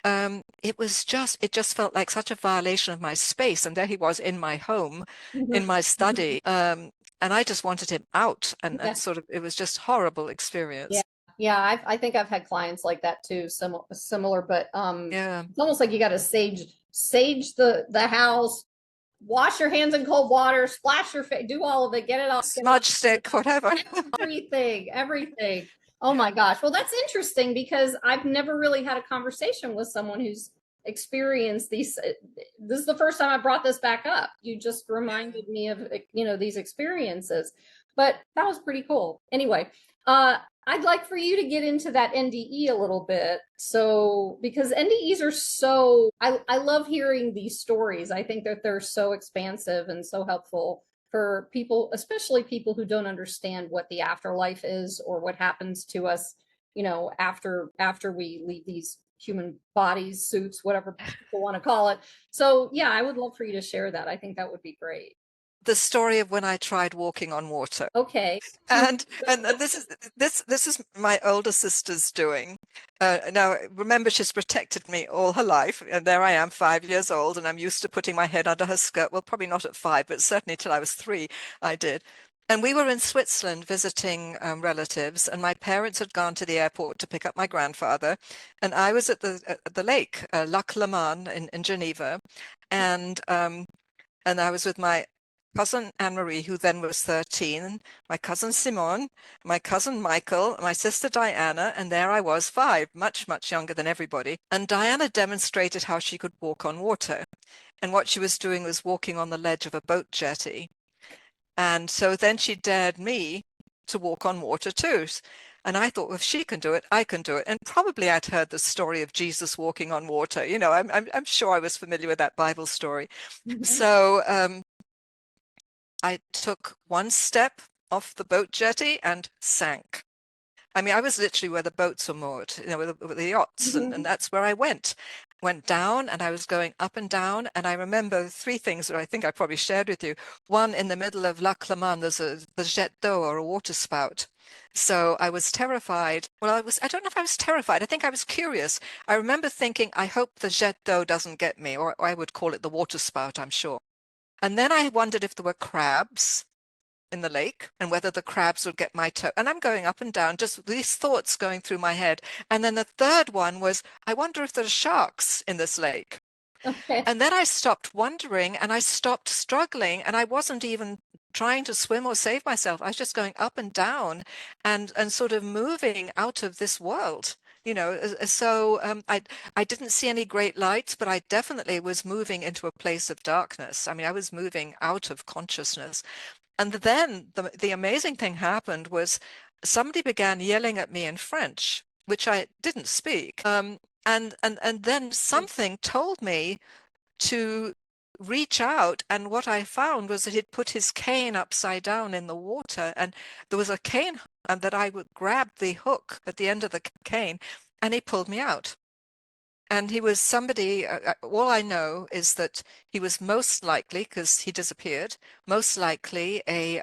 it just felt like such a violation of my space. And there he was in my home, in my study. And I just wanted him out, and sort of, it was just horrible experience. Yeah. Yeah, I think I've had clients like that too, similar, but Yeah. it's almost like you got to sage the house, wash your hands in cold water, splash your face, do all of it, get it all, Smudge stick, whatever. everything. Oh my gosh. Well, that's interesting because I've never really had a conversation with someone who's experienced these. This is the first time I brought this back up. You just reminded me of, these experiences, but that was pretty cool. Anyway, I'd like for you to get into that NDE a little bit. So, because NDEs are I love hearing these stories. I think that they're so expansive and so helpful for people, especially people who don't understand what the afterlife is or what happens to us, after we leave these human bodies, suits, whatever people want to call it. So yeah, I would love for you to share that. I think that would be great. The story of when I tried walking on water. Okay. And this is my older sister's doing. Now, remember, she's protected me all her life, and there I am, 5 years old, and I'm used to putting my head under her skirt. Well, probably not at 5, but certainly till I was 3, I did. And we were in Switzerland visiting relatives, and my parents had gone to the airport to pick up my grandfather, and I was at the lake, Lac Le Mans in Geneva, and I was with my cousin Anne-Marie, who then was 13, my cousin Simone, my cousin Michael, my sister Diana, and there I was, 5, much, much younger than everybody. And Diana demonstrated how she could walk on water. And what she was doing was walking on the ledge of a boat jetty. And so then she dared me to walk on water too. And I thought, well, if she can do it, I can do it. And probably I'd heard the story of Jesus walking on water. You know, I'm sure I was familiar with that Bible story. So I took one step off the boat jetty and sank. I mean, I was literally where the boats were moored, you know, with the yachts, and that's where I went down, and I was going up and down. And I remember three things that I think I probably shared with you. One, in the middle of Lac Leman, there's the jet d'eau, or a water spout. So I was terrified. Well, I don't know if I was terrified. I think I was curious. I remember thinking, I hope the jet d'eau doesn't get me, or I would call it the water spout, I'm sure. And then I wondered if there were crabs in the lake and whether the crabs would get my toe. And I'm going up and down, just these thoughts going through my head. And then the third one was, I wonder if there are sharks in this lake. Okay. And then I stopped wondering and I stopped struggling, and I wasn't even trying to swim or save myself. I was just going up and down and sort of moving out of this world. You know, so I didn't see any great lights, but I definitely was moving into a place of darkness. I mean, I was moving out of consciousness. And then the amazing thing happened was somebody began yelling at me in French, which I didn't speak. And then something told me to reach out, and what I found was that he'd put his cane upside down in the water, and there was a cane, and that I would grab the hook at the end of the cane, and he pulled me out. And he was somebody, all I know is that he was most likely, because he disappeared, most likely a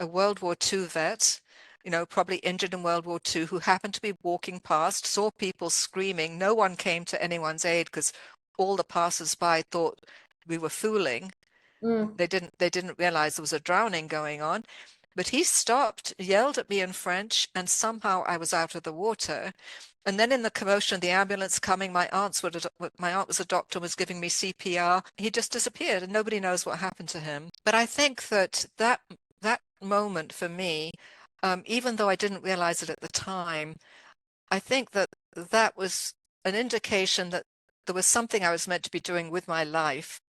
World War II vet, you know, probably injured in World War II, who happened to be walking past, saw people screaming. No one came to anyone's aid because all the passers-by thought we were fooling. They didn't realize there was a drowning going on. But he stopped, yelled at me in French, and somehow I was out of the water. And then in the commotion of the ambulance coming, my aunt was a doctor, was giving me CPR. He just disappeared, and nobody knows what happened to him. But I think that moment for me, even though I didn't realize it at the time, I think that was an indication that there was something I was meant to be doing with my life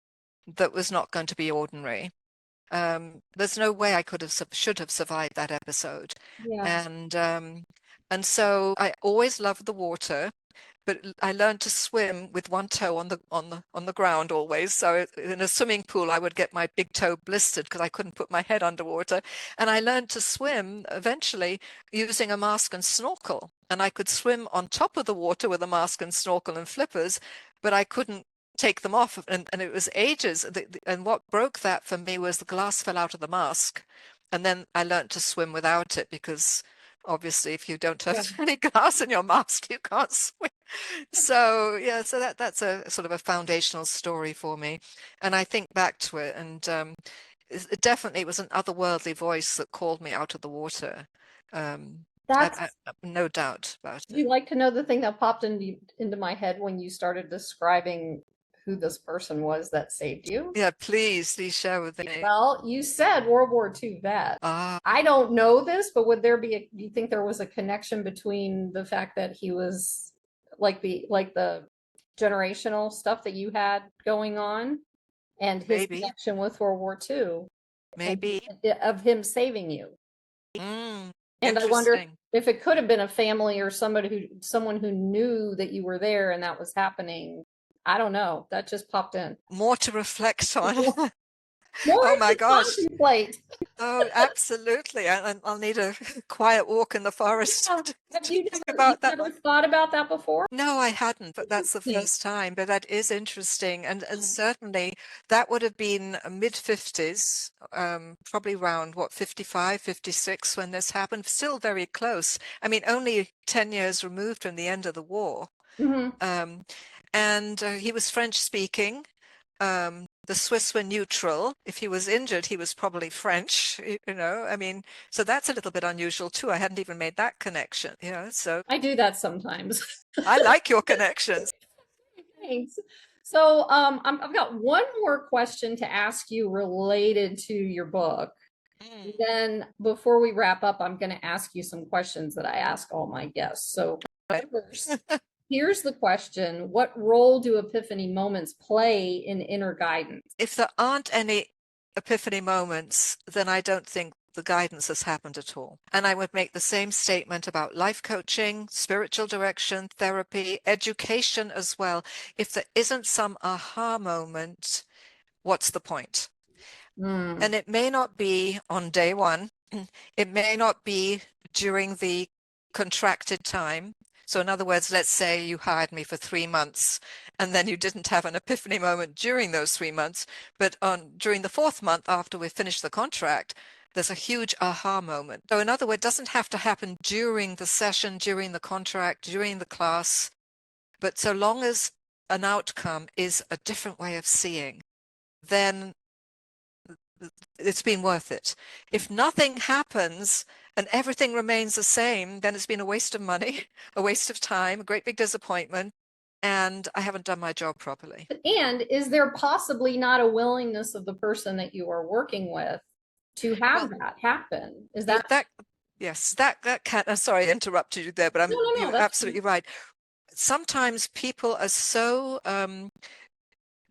that was not going to be ordinary. There's no way I should have survived that episode. Yeah. And so I always loved the water, but I learned to swim with one toe on the ground always. So in a swimming pool, I would get my big toe blistered because I couldn't put my head underwater. And I learned to swim eventually using a mask and snorkel. And I could swim on top of the water with a mask and snorkel and flippers, but I couldn't take them off. And it was ages. And what broke that for me was the glass fell out of the mask. And then I learned to swim without it, because obviously if you don't have any glass in your mask, you can't swim. So yeah, so that's a sort of a foundational story for me. And I think back to it, and it definitely was an otherworldly voice that called me out of the water. That's No doubt about Do you it. like to know the thing that popped into my head when you started describing who this person was that saved you? Yeah, please share with me. Well, you said World War II vet. Ah, I don't know this, but would there be do you think there was a connection between the fact that he was like the generational stuff that you had going on and his maybe, connection with World War II and maybe. of him saving you? And I wonder Interesting. if it could have been a family or someone who knew that you were there and that was happening. I don't know. That just popped in. More to reflect on. More Oh my to gosh. contemplate. Oh, absolutely. I'll need a quiet walk in the forest Yeah. to Have think you about that. never thought about that before? No, I hadn't, but that's the Interesting. first time. But that is interesting. And certainly that would have been mid-50s, probably around what, 55, 56 when this happened. Still very close. I mean, only 10 years removed from the end of the war. Hmm. Um, and he was French speaking. The Swiss were neutral. If he was injured, he was probably French, you know. I mean, so that's a little bit unusual too. I hadn't even made that connection, you know. So I do that sometimes. I like your connections. Thanks. So I've got one more question to ask you related to your book. Mm, Then before we wrap up, I'm going to ask you some questions that I ask all my guests. So right. first, here's the question. What role do epiphany moments play in inner guidance? If there aren't any epiphany moments, then I don't think the guidance has happened at all. And I would make the same statement about life coaching, spiritual direction, therapy, education as well. If there isn't some aha moment, what's the point? And it may not be on day one. It may not be during the contracted time. So in other words, let's say you hired me for 3 months and then you didn't have an epiphany moment during those 3 months, but during the fourth month after we finished the contract, there's a huge aha moment. So in other words, it doesn't have to happen during the session, during the contract, during the class, but so long as an outcome is a different way of seeing, then it's been worth it. If nothing happens and everything remains the same, then it's been a waste of money, a waste of time, a great big disappointment, and I haven't done my job properly. And is there possibly not a willingness of the person that you are working with to have that happen? Is that yes, that can, sorry, I interrupted you there, but no, you're absolutely right. Sometimes people are so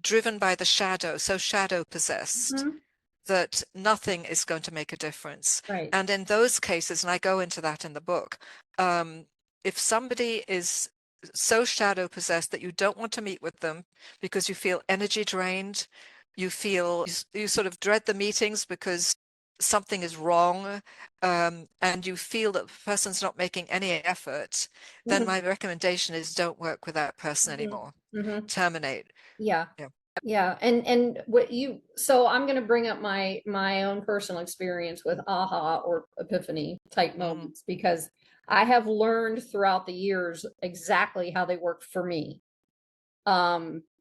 driven by the shadow, so shadow possessed, that nothing is going to make a difference. Right. And in those cases, and I go into that in the book, if somebody is so shadow possessed that you don't want to meet with them because you feel energy drained, you feel you sort of dread the meetings because something is wrong, and you feel that the person's not making any effort, then my recommendation is don't work with that person anymore. Terminate. Yeah. Yeah. And what so I'm going to bring up my own personal experience with aha or epiphany type moments, because I have learned throughout the years exactly how they work for me.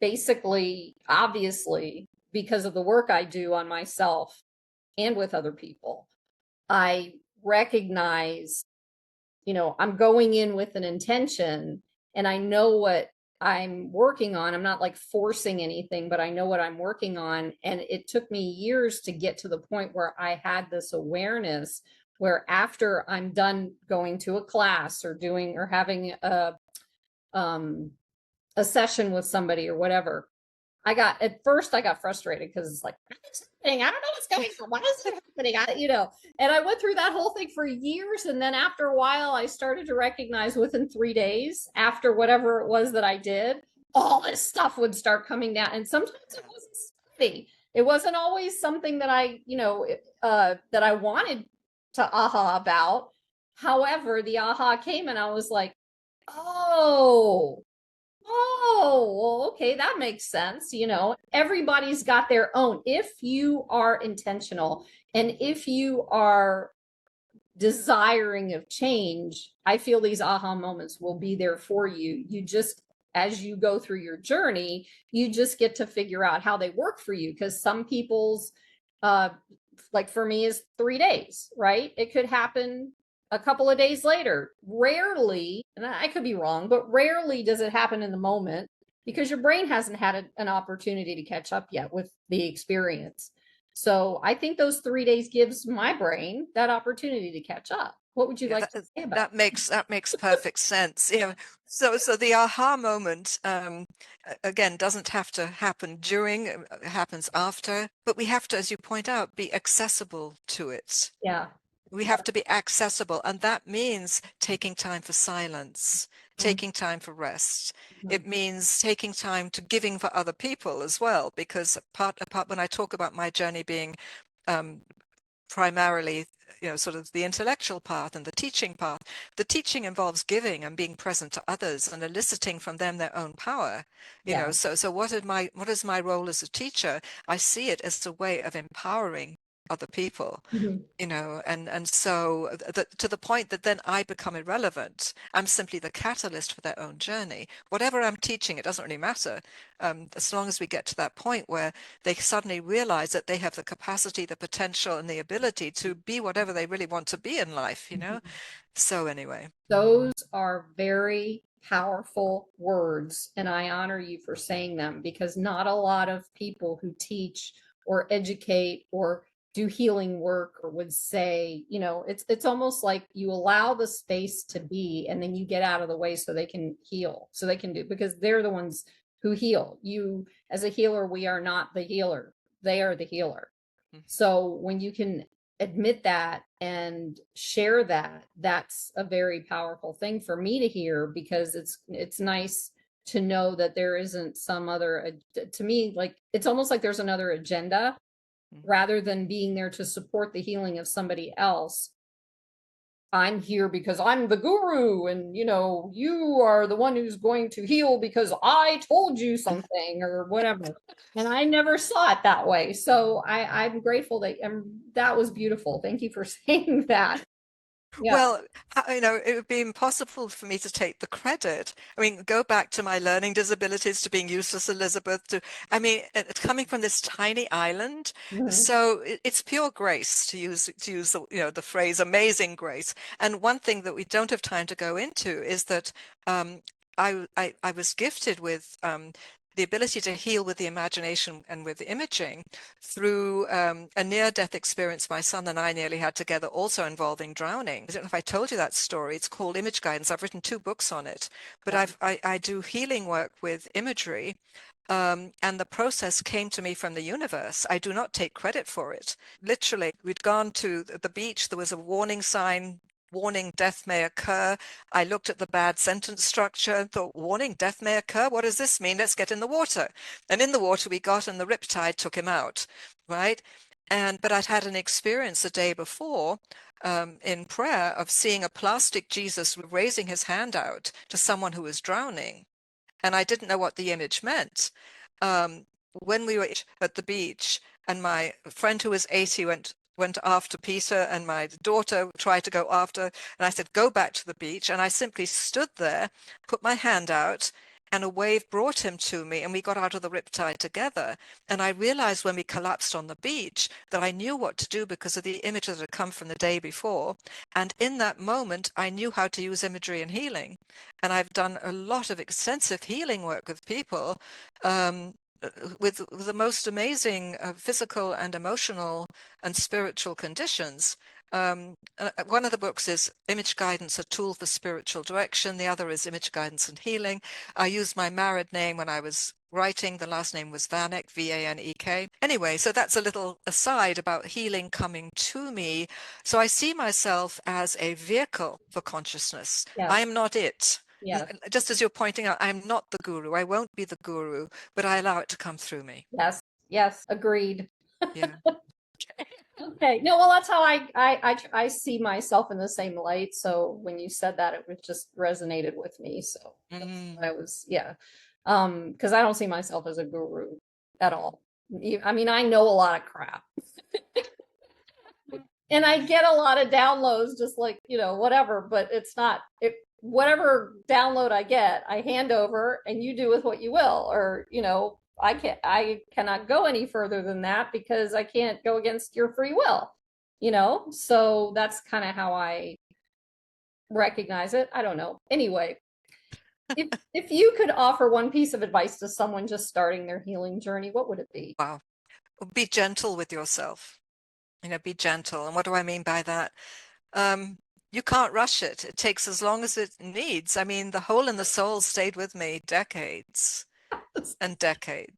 Basically, obviously, because of the work I do on myself and with other people, I recognize, I'm going in with an intention and I know what I'm working on. I'm not like forcing anything, but I know what I'm working on. And it took me years to get to the point where I had this awareness where after I'm done going to a class or doing or having a session with somebody or whatever, at first I got frustrated because it's like, what's happening? I don't know what's going on. Why is it happening? And I went through that whole thing for years. And then after a while, I started to recognize within 3 days after whatever it was that I did, all this stuff would start coming down. And sometimes it wasn't steady. It wasn't always something that that I wanted to aha about. However, the aha came and I was like, oh, well, okay, that makes sense. Everybody's got their own. If you are intentional and if you are desiring of change, I feel these aha moments will be there for you. You just, as you go through your journey, you just get to figure out how they work for you. Because some people's, like for me, is 3 days, right? It could happen a couple of days later. Rarely, and I could be wrong, but rarely does it happen in the moment because your brain hasn't had an opportunity to catch up yet with the experience. So I think those 3 days gives my brain that opportunity to catch up. What would you like to say about that? Makes perfect sense. So the aha moment, again, doesn't have to happen during, it happens after, but we have to, as you point out, be accessible to it. Yeah. We have to be accessible, and that means taking time for silence, taking time for rest. It means taking time to giving for other people as well, because apart when I talk about my journey being primarily, sort of the intellectual path and the teaching path, the teaching involves giving and being present to others and eliciting from them their own power. So what is my role as a teacher? I see it as a way of empowering other people, and so to the point that then I become irrelevant. I'm simply the catalyst for their own journey. Whatever I'm teaching, it doesn't really matter, as long as we get to that point where they suddenly realize that they have the capacity, the potential, and the ability to be whatever they really want to be in life. So anyway, those are very powerful words, and I honor you for saying them, because not a lot of people who teach or educate or do healing work or would say, it's almost like you allow the space to be and then you get out of the way so they can heal, so they can do, because they're the ones who heal. You as a healer, we are not the healer, they are the healer. So when you can admit that and share that, that's a very powerful thing for me to hear, because it's nice to know that there isn't some other, to me, like it's almost like there's another agenda rather than being there to support the healing of somebody else. I'm here because I'm the guru, and you are the one who's going to heal because I told you something or whatever. And I never saw it that way. So I'm grateful that that was beautiful. Thank you for saying that. Yeah. Well, it would be impossible for me to take the credit. I mean, go back to my learning disabilities, to being useless Elizabeth, it's coming from this tiny island. Mhm. So it's pure grace, to use the phrase amazing grace. And one thing that we don't have time to go into is that I was gifted with the ability to heal with the imagination and with imaging through a near-death experience my son and I nearly had together, also involving drowning. I don't know if I told you that story. It's called Image Guidance. I've written 2 books on it, but I do healing work with imagery. And the process came to me from the universe. I do not take credit for it. Literally, we'd gone to the beach. There was a warning sign, warning, death may occur. I looked at the bad sentence structure and thought, warning, death may occur. What does this mean? Let's get in the water. And in the water we got, and the riptide took him out, right? But I'd had an experience the day before in prayer of seeing a plastic Jesus raising his hand out to someone who was drowning. And I didn't know what the image meant. When we were at the beach, and my friend who was 80 went after Peter, and my daughter tried to go after, and I said, go back to the beach. And I simply stood there, put my hand out, and a wave brought him to me, and we got out of the riptide together. And I realized when we collapsed on the beach that I knew what to do because of the image that had come from the day before. And in that moment, I knew how to use imagery and healing. And I've done a lot of extensive healing work with people with the most amazing physical and emotional and spiritual conditions. One of the books is Image Guidance, a Tool for Spiritual Direction. The other is Image Guidance and Healing. I used my married name when I was writing. The last name was Vanek, V-A-N-E-K. Anyway, so that's a little aside about healing coming to me. So I see myself as a vehicle for consciousness. Yes. I am not it. Yes. Just as you're pointing out, I'm not the guru. I won't be the guru, but I allow it to come through me. Yes. Yes. Agreed. Yeah. Okay. No, well, that's how I see myself in the same light. So when you said that, it just resonated with me. So I was, yeah. Because I don't see myself as a guru at all. I mean, I know a lot of crap. And I get a lot of downloads, just like, whatever, but it's not whatever download I get, I hand over and you do with what you will, or, I cannot go any further than that because I can't go against your free will, so that's kind of how I recognize it. I don't know. Anyway, if you could offer one piece of advice to someone just starting their healing journey, what would it be? Wow. Be gentle with yourself. Be gentle. And what do I mean by that? You can't rush it. It takes as long as it needs. I mean, the hole in the soul stayed with me decades and decades.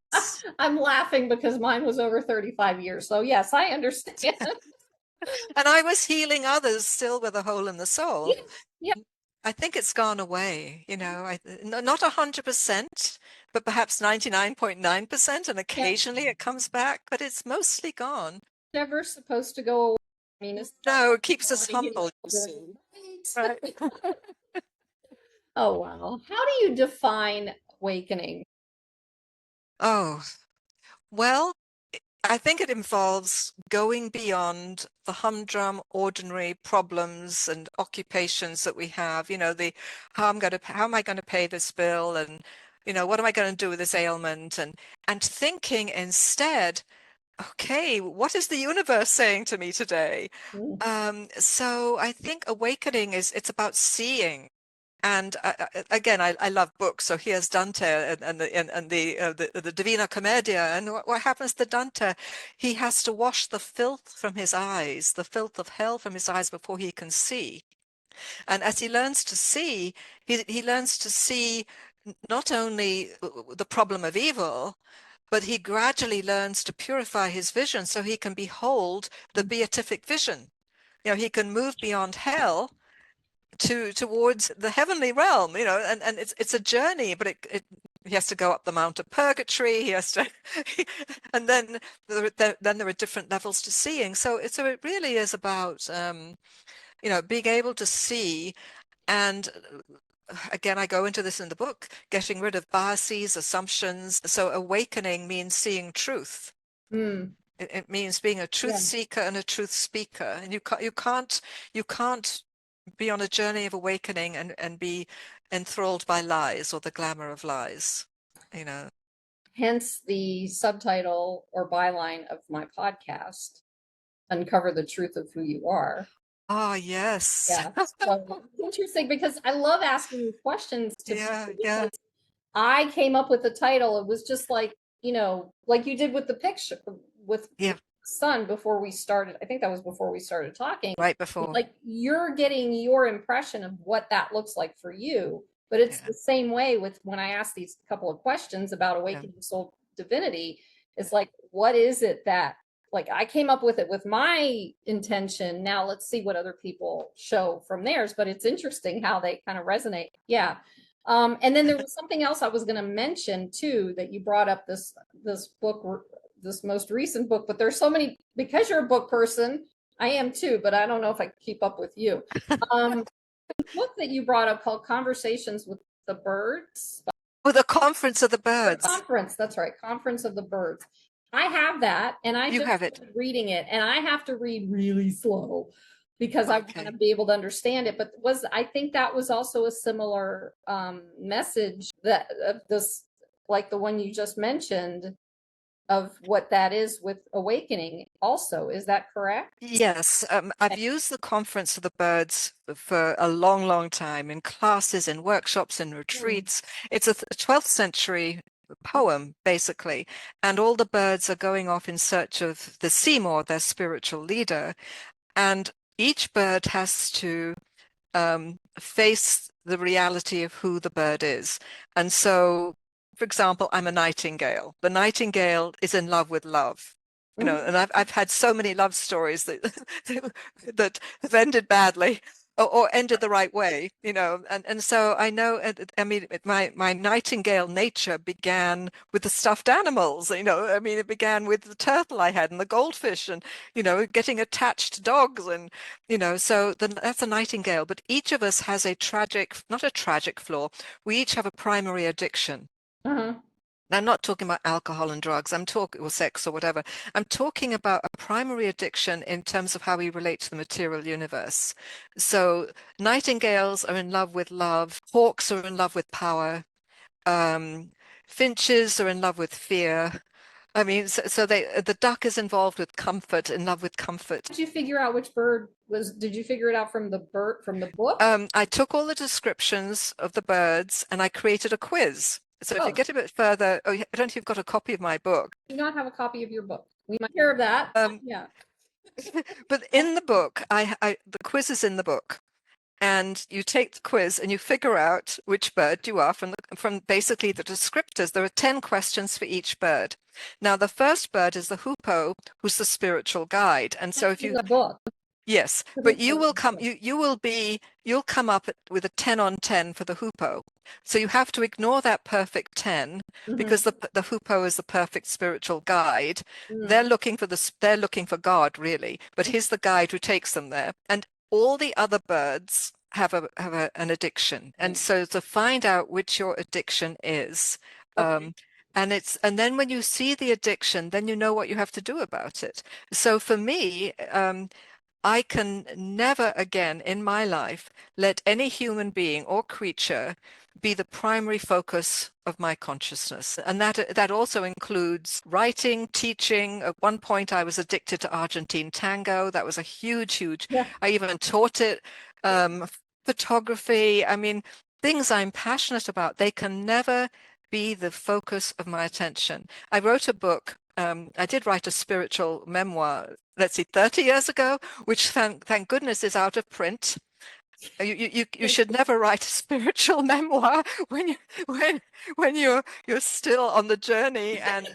I'm laughing because mine was over 35 years. So yes, I understand. And I was healing others still with a hole in the soul. Yeah. I think it's gone away, not 100%, but perhaps 99.9%. And occasionally it comes back, but it's mostly gone. Never supposed to go away. I mean, no, it keeps us humble, you see. Right. Oh, wow. How do you define awakening? Oh, well, I think it involves going beyond the humdrum, ordinary problems and occupations that we have. How am I going to pay this bill, and what am I going to do with this ailment, and thinking instead, okay, what is the universe saying to me today? So I think awakening it's about seeing. And again, I love books. So here's Dante and the Divina Commedia. And what happens to Dante? He has to wash the filth from his eyes, the filth of hell from his eyes before he can see. And as he learns to see, he learns to see not only the problem of evil, but he gradually learns to purify his vision so he can behold the beatific vision. He can move beyond hell towards the heavenly realm, and it's a journey, but he has to go up the Mount of Purgatory. He has to, and then there are different levels to seeing. So it really is about being able to see. And again, I go into this in the book, getting rid of biases, assumptions. So awakening means seeing truth. It means being a truth seeker and a truth speaker. And you can't be on a journey of awakening and be enthralled by lies or the glamour of lies. Hence the subtitle or byline of my podcast, Uncover the Truth of Who You Are. Oh, yes. Yeah. So it's interesting because I love asking questions to people because I came up with the title. It was just like, like you did with the picture with son before we started. I think that was before we started talking. Right before. Like you're getting your impression of what that looks like for you. But it's the same way with when I ask these couple of questions about awakening soul divinity. It's like, what is it that, like, I came up with it with my intention. Now let's see what other people show from theirs. But it's interesting how they kind of resonate. Yeah. And then there was something else I was going to mention too, that you brought up this book, this most recent book, but there's so many, because you're a book person, I am too, but I don't know if I can keep up with you. The book that you brought up called Conversations with the Birds. Oh, the Conference of the Birds. Conference, that's right. Conference of the Birds. I have that, and I just started reading it, and I have to read really slow because I want to be able to understand it. But I think that was also a similar message that of this, like the one you just mentioned, of what that is with awakening also. Is that correct? Yes. I've used the Conference of the Birds for a long, long time in classes, in workshops, in retreats. It's a 12th century poem, basically. And all the birds are going off in search of the Seymour, their spiritual leader. And each bird has to face the reality of who the bird is. And so, for example, I'm a nightingale. The nightingale is in love with love. And I've had so many love stories that that have ended badly or ended the right way, and so I know, I mean, my nightingale nature began with the stuffed animals, I mean, it began with the turtle I had and the goldfish and, getting attached to dogs and, so that's a nightingale. But each of us has not a tragic flaw. We each have a primary addiction. I'm not talking about alcohol and drugs, or sex or whatever. I'm talking about a primary addiction in terms of how we relate to the material universe. So nightingales are in love with love, hawks are in love with power, finches are in love with fear. I mean, so the duck is involved with comfort, in love with comfort. Did you figure out which bird did you figure it out from the book? I took all the descriptions of the birds and I created a quiz. So if you get a bit further, I don't know if you've got a copy of my book. I do not have a copy of your book. We might hear of that. Yeah. But in the book, the quiz is in the book. And you take the quiz and you figure out which bird you are from basically the descriptors. There are 10 questions for each bird. Now, the first bird is the hoopoe, who's the spiritual guide. And so if you... Yes, but you'll come up with a 10 on 10 for the hoopoe. So you have to ignore that perfect 10 because the hoopoe is the perfect spiritual guide. They're looking for God, really, but he's the guide who takes them there. And all the other birds have an addiction. And so to find out which your addiction is, and then when you see the addiction, then you know what you have to do about it. So for me, I can never again in my life let any human being or creature be the primary focus of my consciousness. And that also includes writing, teaching. At one point, I was addicted to Argentine tango. That was a huge. I even taught it. Photography. I mean, things I'm passionate about, they can never be the focus of my attention. I wrote a book. I did write a spiritual memoir, 30 years ago, which thank goodness is out of print. You should never write a spiritual memoir when you when you're still on the journey and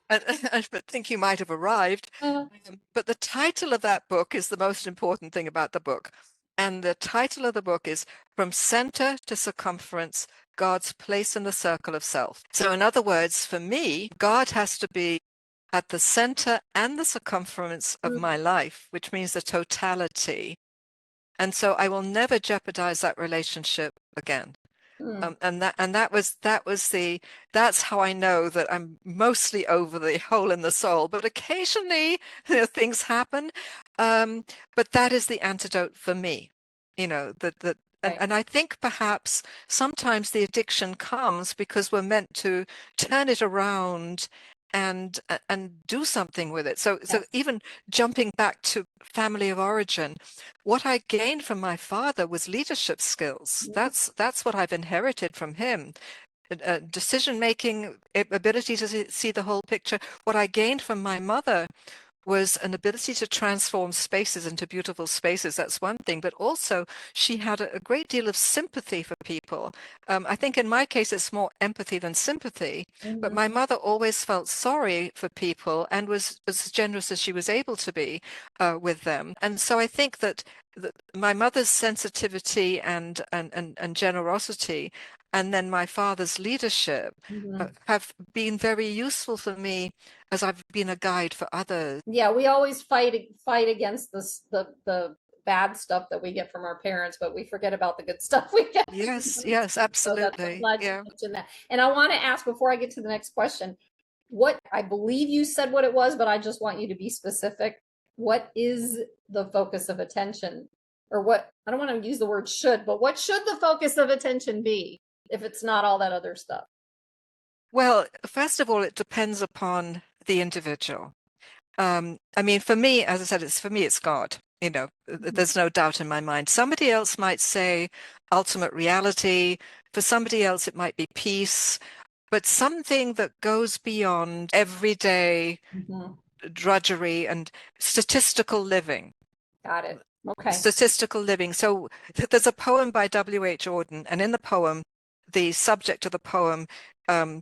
but think you might have arrived. But the title of that book is the most important thing about the book. And the title of the book is From Center to Circumference, God's Place in the Circle of Self. So in other words, for me, God has to be at the center and the circumference of my life, which means the totality. And so I will never jeopardize that relationship again. That's how I know that I'm mostly over the hole in the soul. But occasionally, things happen. But that is the antidote for me. Right. And I think perhaps sometimes the addiction comes because we're meant to turn it around and do something with it. So even jumping back to family of origin, what I gained from my father was leadership skills. That's what I've inherited from him. Decision making, ability to see the whole picture. What I gained from my mother was an ability to transform spaces into beautiful spaces. That's one thing, but also she had a great deal of sympathy for people. I think in my case, it's more empathy than sympathy, but my mother always felt sorry for people and was as generous as she was able to be with them. And so I think that my mother's sensitivity and generosity, and then my father's leadership have been very useful for me as I've been a guide for others. Yeah, we always fight against the bad stuff that we get from our parents, but we forget about the good stuff we get. Yes, So that's, I'm absolutely. glad you Yeah. mentioned that. And I want to ask before I get to the next question, what I believe you said what it was, but I just want you to be specific. What is the focus of attention? Or what, I don't want to use the word should, but what should the focus of attention be if it's not all that other stuff? Well, first of all, it depends upon the individual. I mean, for me, as I said, it's God. There's no doubt in my mind. Somebody else might say ultimate reality. For somebody else, it might be peace, but something that goes beyond everyday drudgery and statistical living. Got it. Okay. Statistical living. So there's a poem by W.H. Auden, and in the poem, the subject of the poem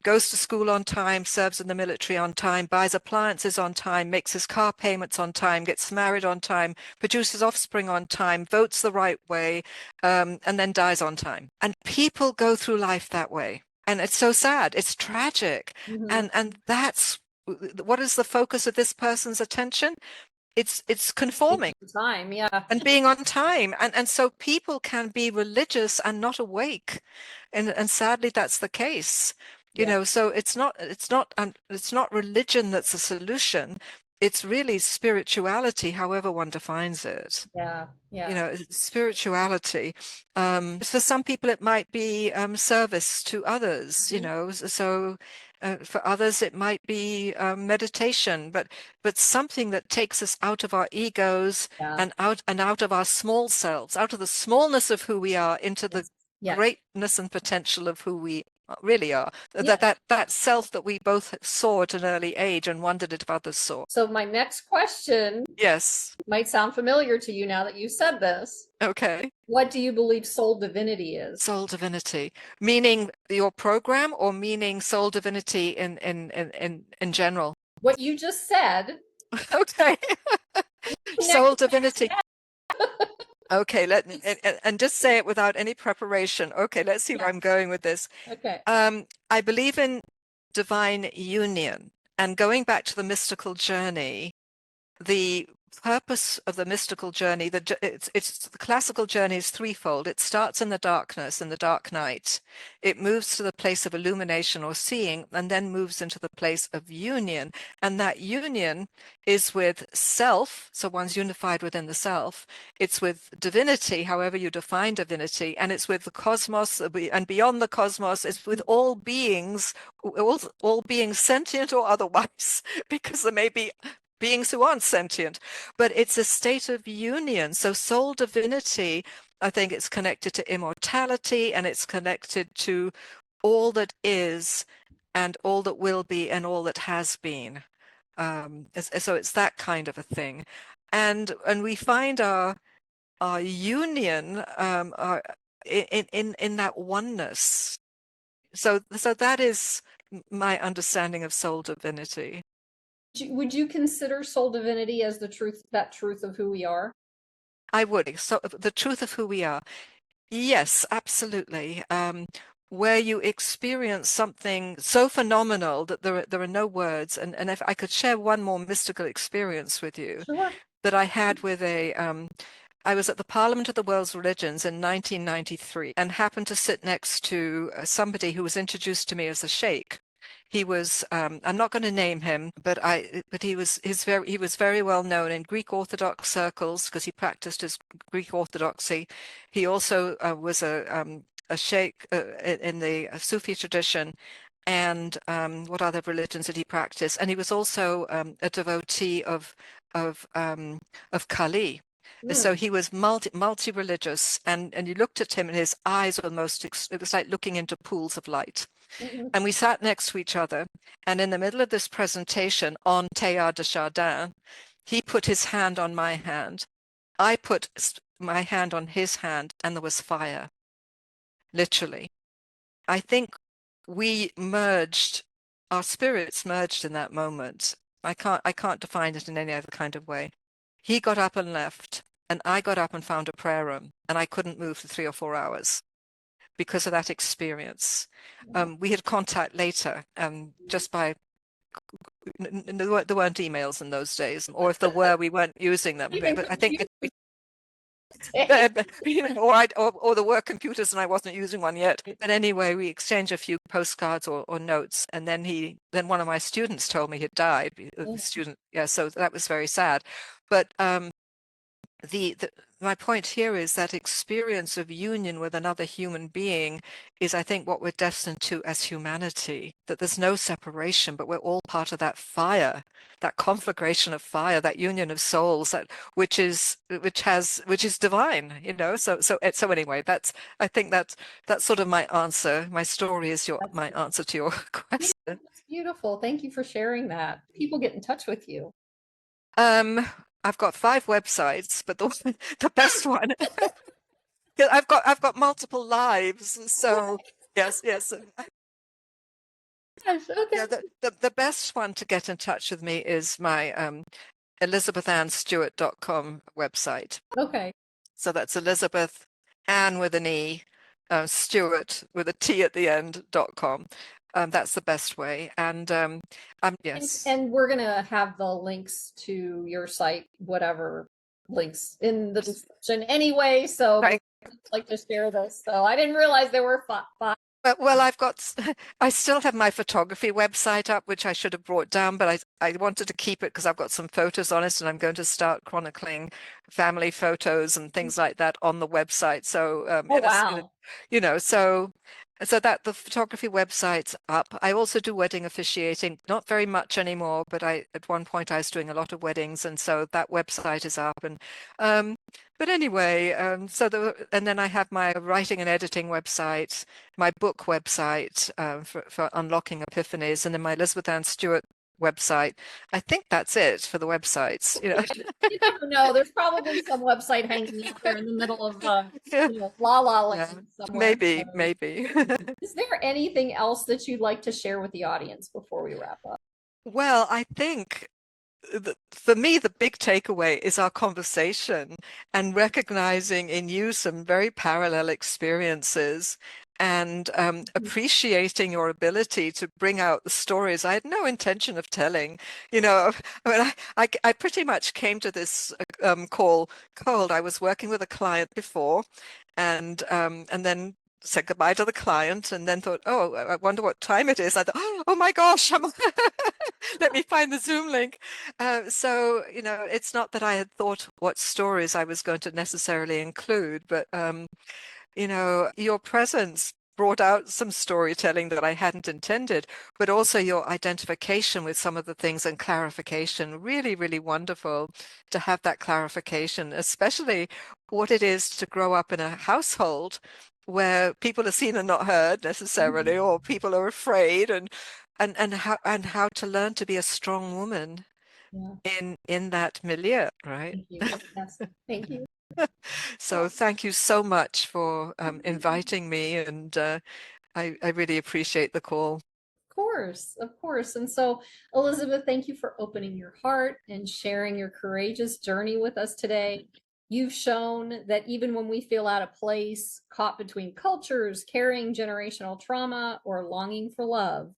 goes to school on time, serves in the military on time, buys appliances on time, makes his car payments on time, gets married on time, produces offspring on time, votes the right way, and then dies on time. And people go through life that way. And it's so sad. It's tragic. And that's what is the focus of this person's attention? It's conforming Time, yeah. and being on time. And so people can be religious and not awake. And sadly that's the case. So it's not religion that's a solution. It's really spirituality, however one defines it. Yeah. Yeah. Spirituality. For some people, it might be service to others, so for others, it might be meditation, but something that takes us out of our egos Yeah. and out of our small selves, out of the smallness of who we are into the Yeah. greatness and potential of who we really are. Yeah. That self that we both saw at an early age and wondered if others saw. So my next question Yes. might sound familiar to you now that you said this. Okay. What do you believe soul divinity is? Soul divinity, meaning your program or meaning soul divinity in general? What you just said. Okay. Soul divinity. Okay, let me and just say it without any preparation. Okay, let's see where I'm going with this. Okay. I believe in divine union, and going back to the mystical journey, the purpose of the mystical journey, it's the classical journey is threefold. It starts in the darkness, in the dark night. It moves to the place of illumination or seeing, and then moves into the place of union. And that union is with self, so one's unified within the self. It's with divinity, however you define divinity, and it's with the cosmos and beyond the cosmos. It's with all beings, all beings sentient or otherwise, because there may be beings who aren't sentient, but it's a state of union. So soul divinity, I think it's connected to immortality, and it's connected to all that is and all that will be and all that has been. So it's that kind of a thing. And we find our our union, in that oneness. So that is my understanding of soul divinity. Would you consider soul divinity as the truth, that truth of who we are? I would. So the truth of who we are. Yes, absolutely. Where you experience something so phenomenal that there are no words. And if I could share one more mystical experience with you Sure. that I had with I was at the Parliament of the World's Religions in 1993 and happened to sit next to somebody who was introduced to me as a sheikh. He was, I'm not going to name him, but he was he was very well known in Greek Orthodox circles because he practiced his Greek Orthodoxy. He also was a sheikh in the Sufi tradition. And what other religions did he practice? And he was also a devotee of Kali. So he was multi-religious, and you looked at him, and his eyes were it was like looking into pools of light. Mm. And we sat next to each other, and in the middle of this presentation on Teilhard de Chardin, he put his hand on my hand. I put my hand on his hand, and there was fire, literally. I think we merged, our spirits merged in that moment. I can't define it in any other kind of way. He got up and left, and I got up and found a prayer room, and I couldn't move for 3 or 4 hours because of that experience. We had contact later, just by there weren't emails in those days, or if there were, we weren't using them. But I think or there were computers and I wasn't using one yet. But anyway, we exchanged a few postcards or notes, and then one of my students told me he'd died. Student, yeah, so that was very sad. But the my point here is that experience of union with another human being is, I think, what we're destined to as humanity, that there's no separation, but we're all part of that fire, that conflagration of fire, that union of souls, which is divine, so anyway, I think that's sort of my answer. My story is my answer to your question. That's beautiful. Thank you for sharing that. People get in touch with you. I've got 5 websites, but the best one, I've got multiple lives, so yes. Yes, okay. Yeah, the best one to get in touch with me is my ElizabethAnnStewart.com website. Okay. So that's Elizabeth Ann with an E, Stewart with a T at the end.com. That's the best way. And yes. And we're gonna have the links to your site, whatever links in the description anyway. So Right. I'd like to share this. So I didn't realize there were 5. Well, I still have my photography website up, which I should have brought down, but I wanted to keep it because I've got some photos on it, and I'm going to start chronicling family photos and things like that on the website. So, Oh, wow. so that the photography website's up. I also do wedding officiating, not very much anymore, but at one point I was doing a lot of weddings, and so that website is up. And but anyway, and then I have my writing and editing website, my book website for unlocking epiphanies, and then my Elizabeth Ann Stewart website. I think that's it for the websites. You never know. There's probably some website hanging out there in the middle of Yeah. La La Yeah. Land somewhere. Maybe. Is there anything else that you'd like to share with the audience before we wrap up? Well, I think for me, the big takeaway is our conversation and recognizing in you some very parallel experiences and appreciating your ability to bring out the stories I had no intention of telling. I mean, I pretty much came to this call cold. I was working with a client before, and then said goodbye to the client, and then thought, oh, I wonder what time it is. I thought, oh my gosh, let me find the Zoom link. So, it's not that I had thought what stories I was going to necessarily include, but, your presence brought out some storytelling that I hadn't intended, but also your identification with some of the things and clarification. Really, really wonderful to have that clarification, especially what it is to grow up in a household where people are seen and not heard necessarily, or people are afraid, and how to learn to be a strong woman Yeah. in that milieu, right? Thank you. Yes. Thank you. So thank you so much for inviting me, and I really appreciate the call. Of course. And so, Elizabeth, thank you for opening your heart and sharing your courageous journey with us today. You've shown that even when we feel out of place, caught between cultures, carrying generational trauma, or longing for love,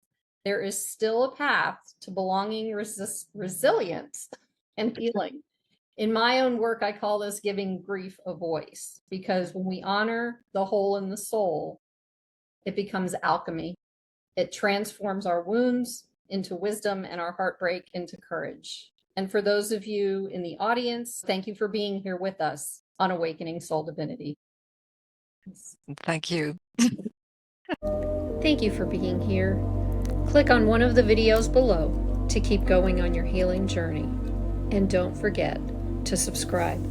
there is still a path to belonging, resilience, and healing. In my own work, I call this giving grief a voice, because when we honor the hole in the soul, it becomes alchemy. It transforms our wounds into wisdom and our heartbreak into courage. And for those of you in the audience, thank you for being here with us on Awakening Soul Divinity. Thank you. Thank you for being here. Click on one of the videos below to keep going on your healing journey. And don't forget to subscribe.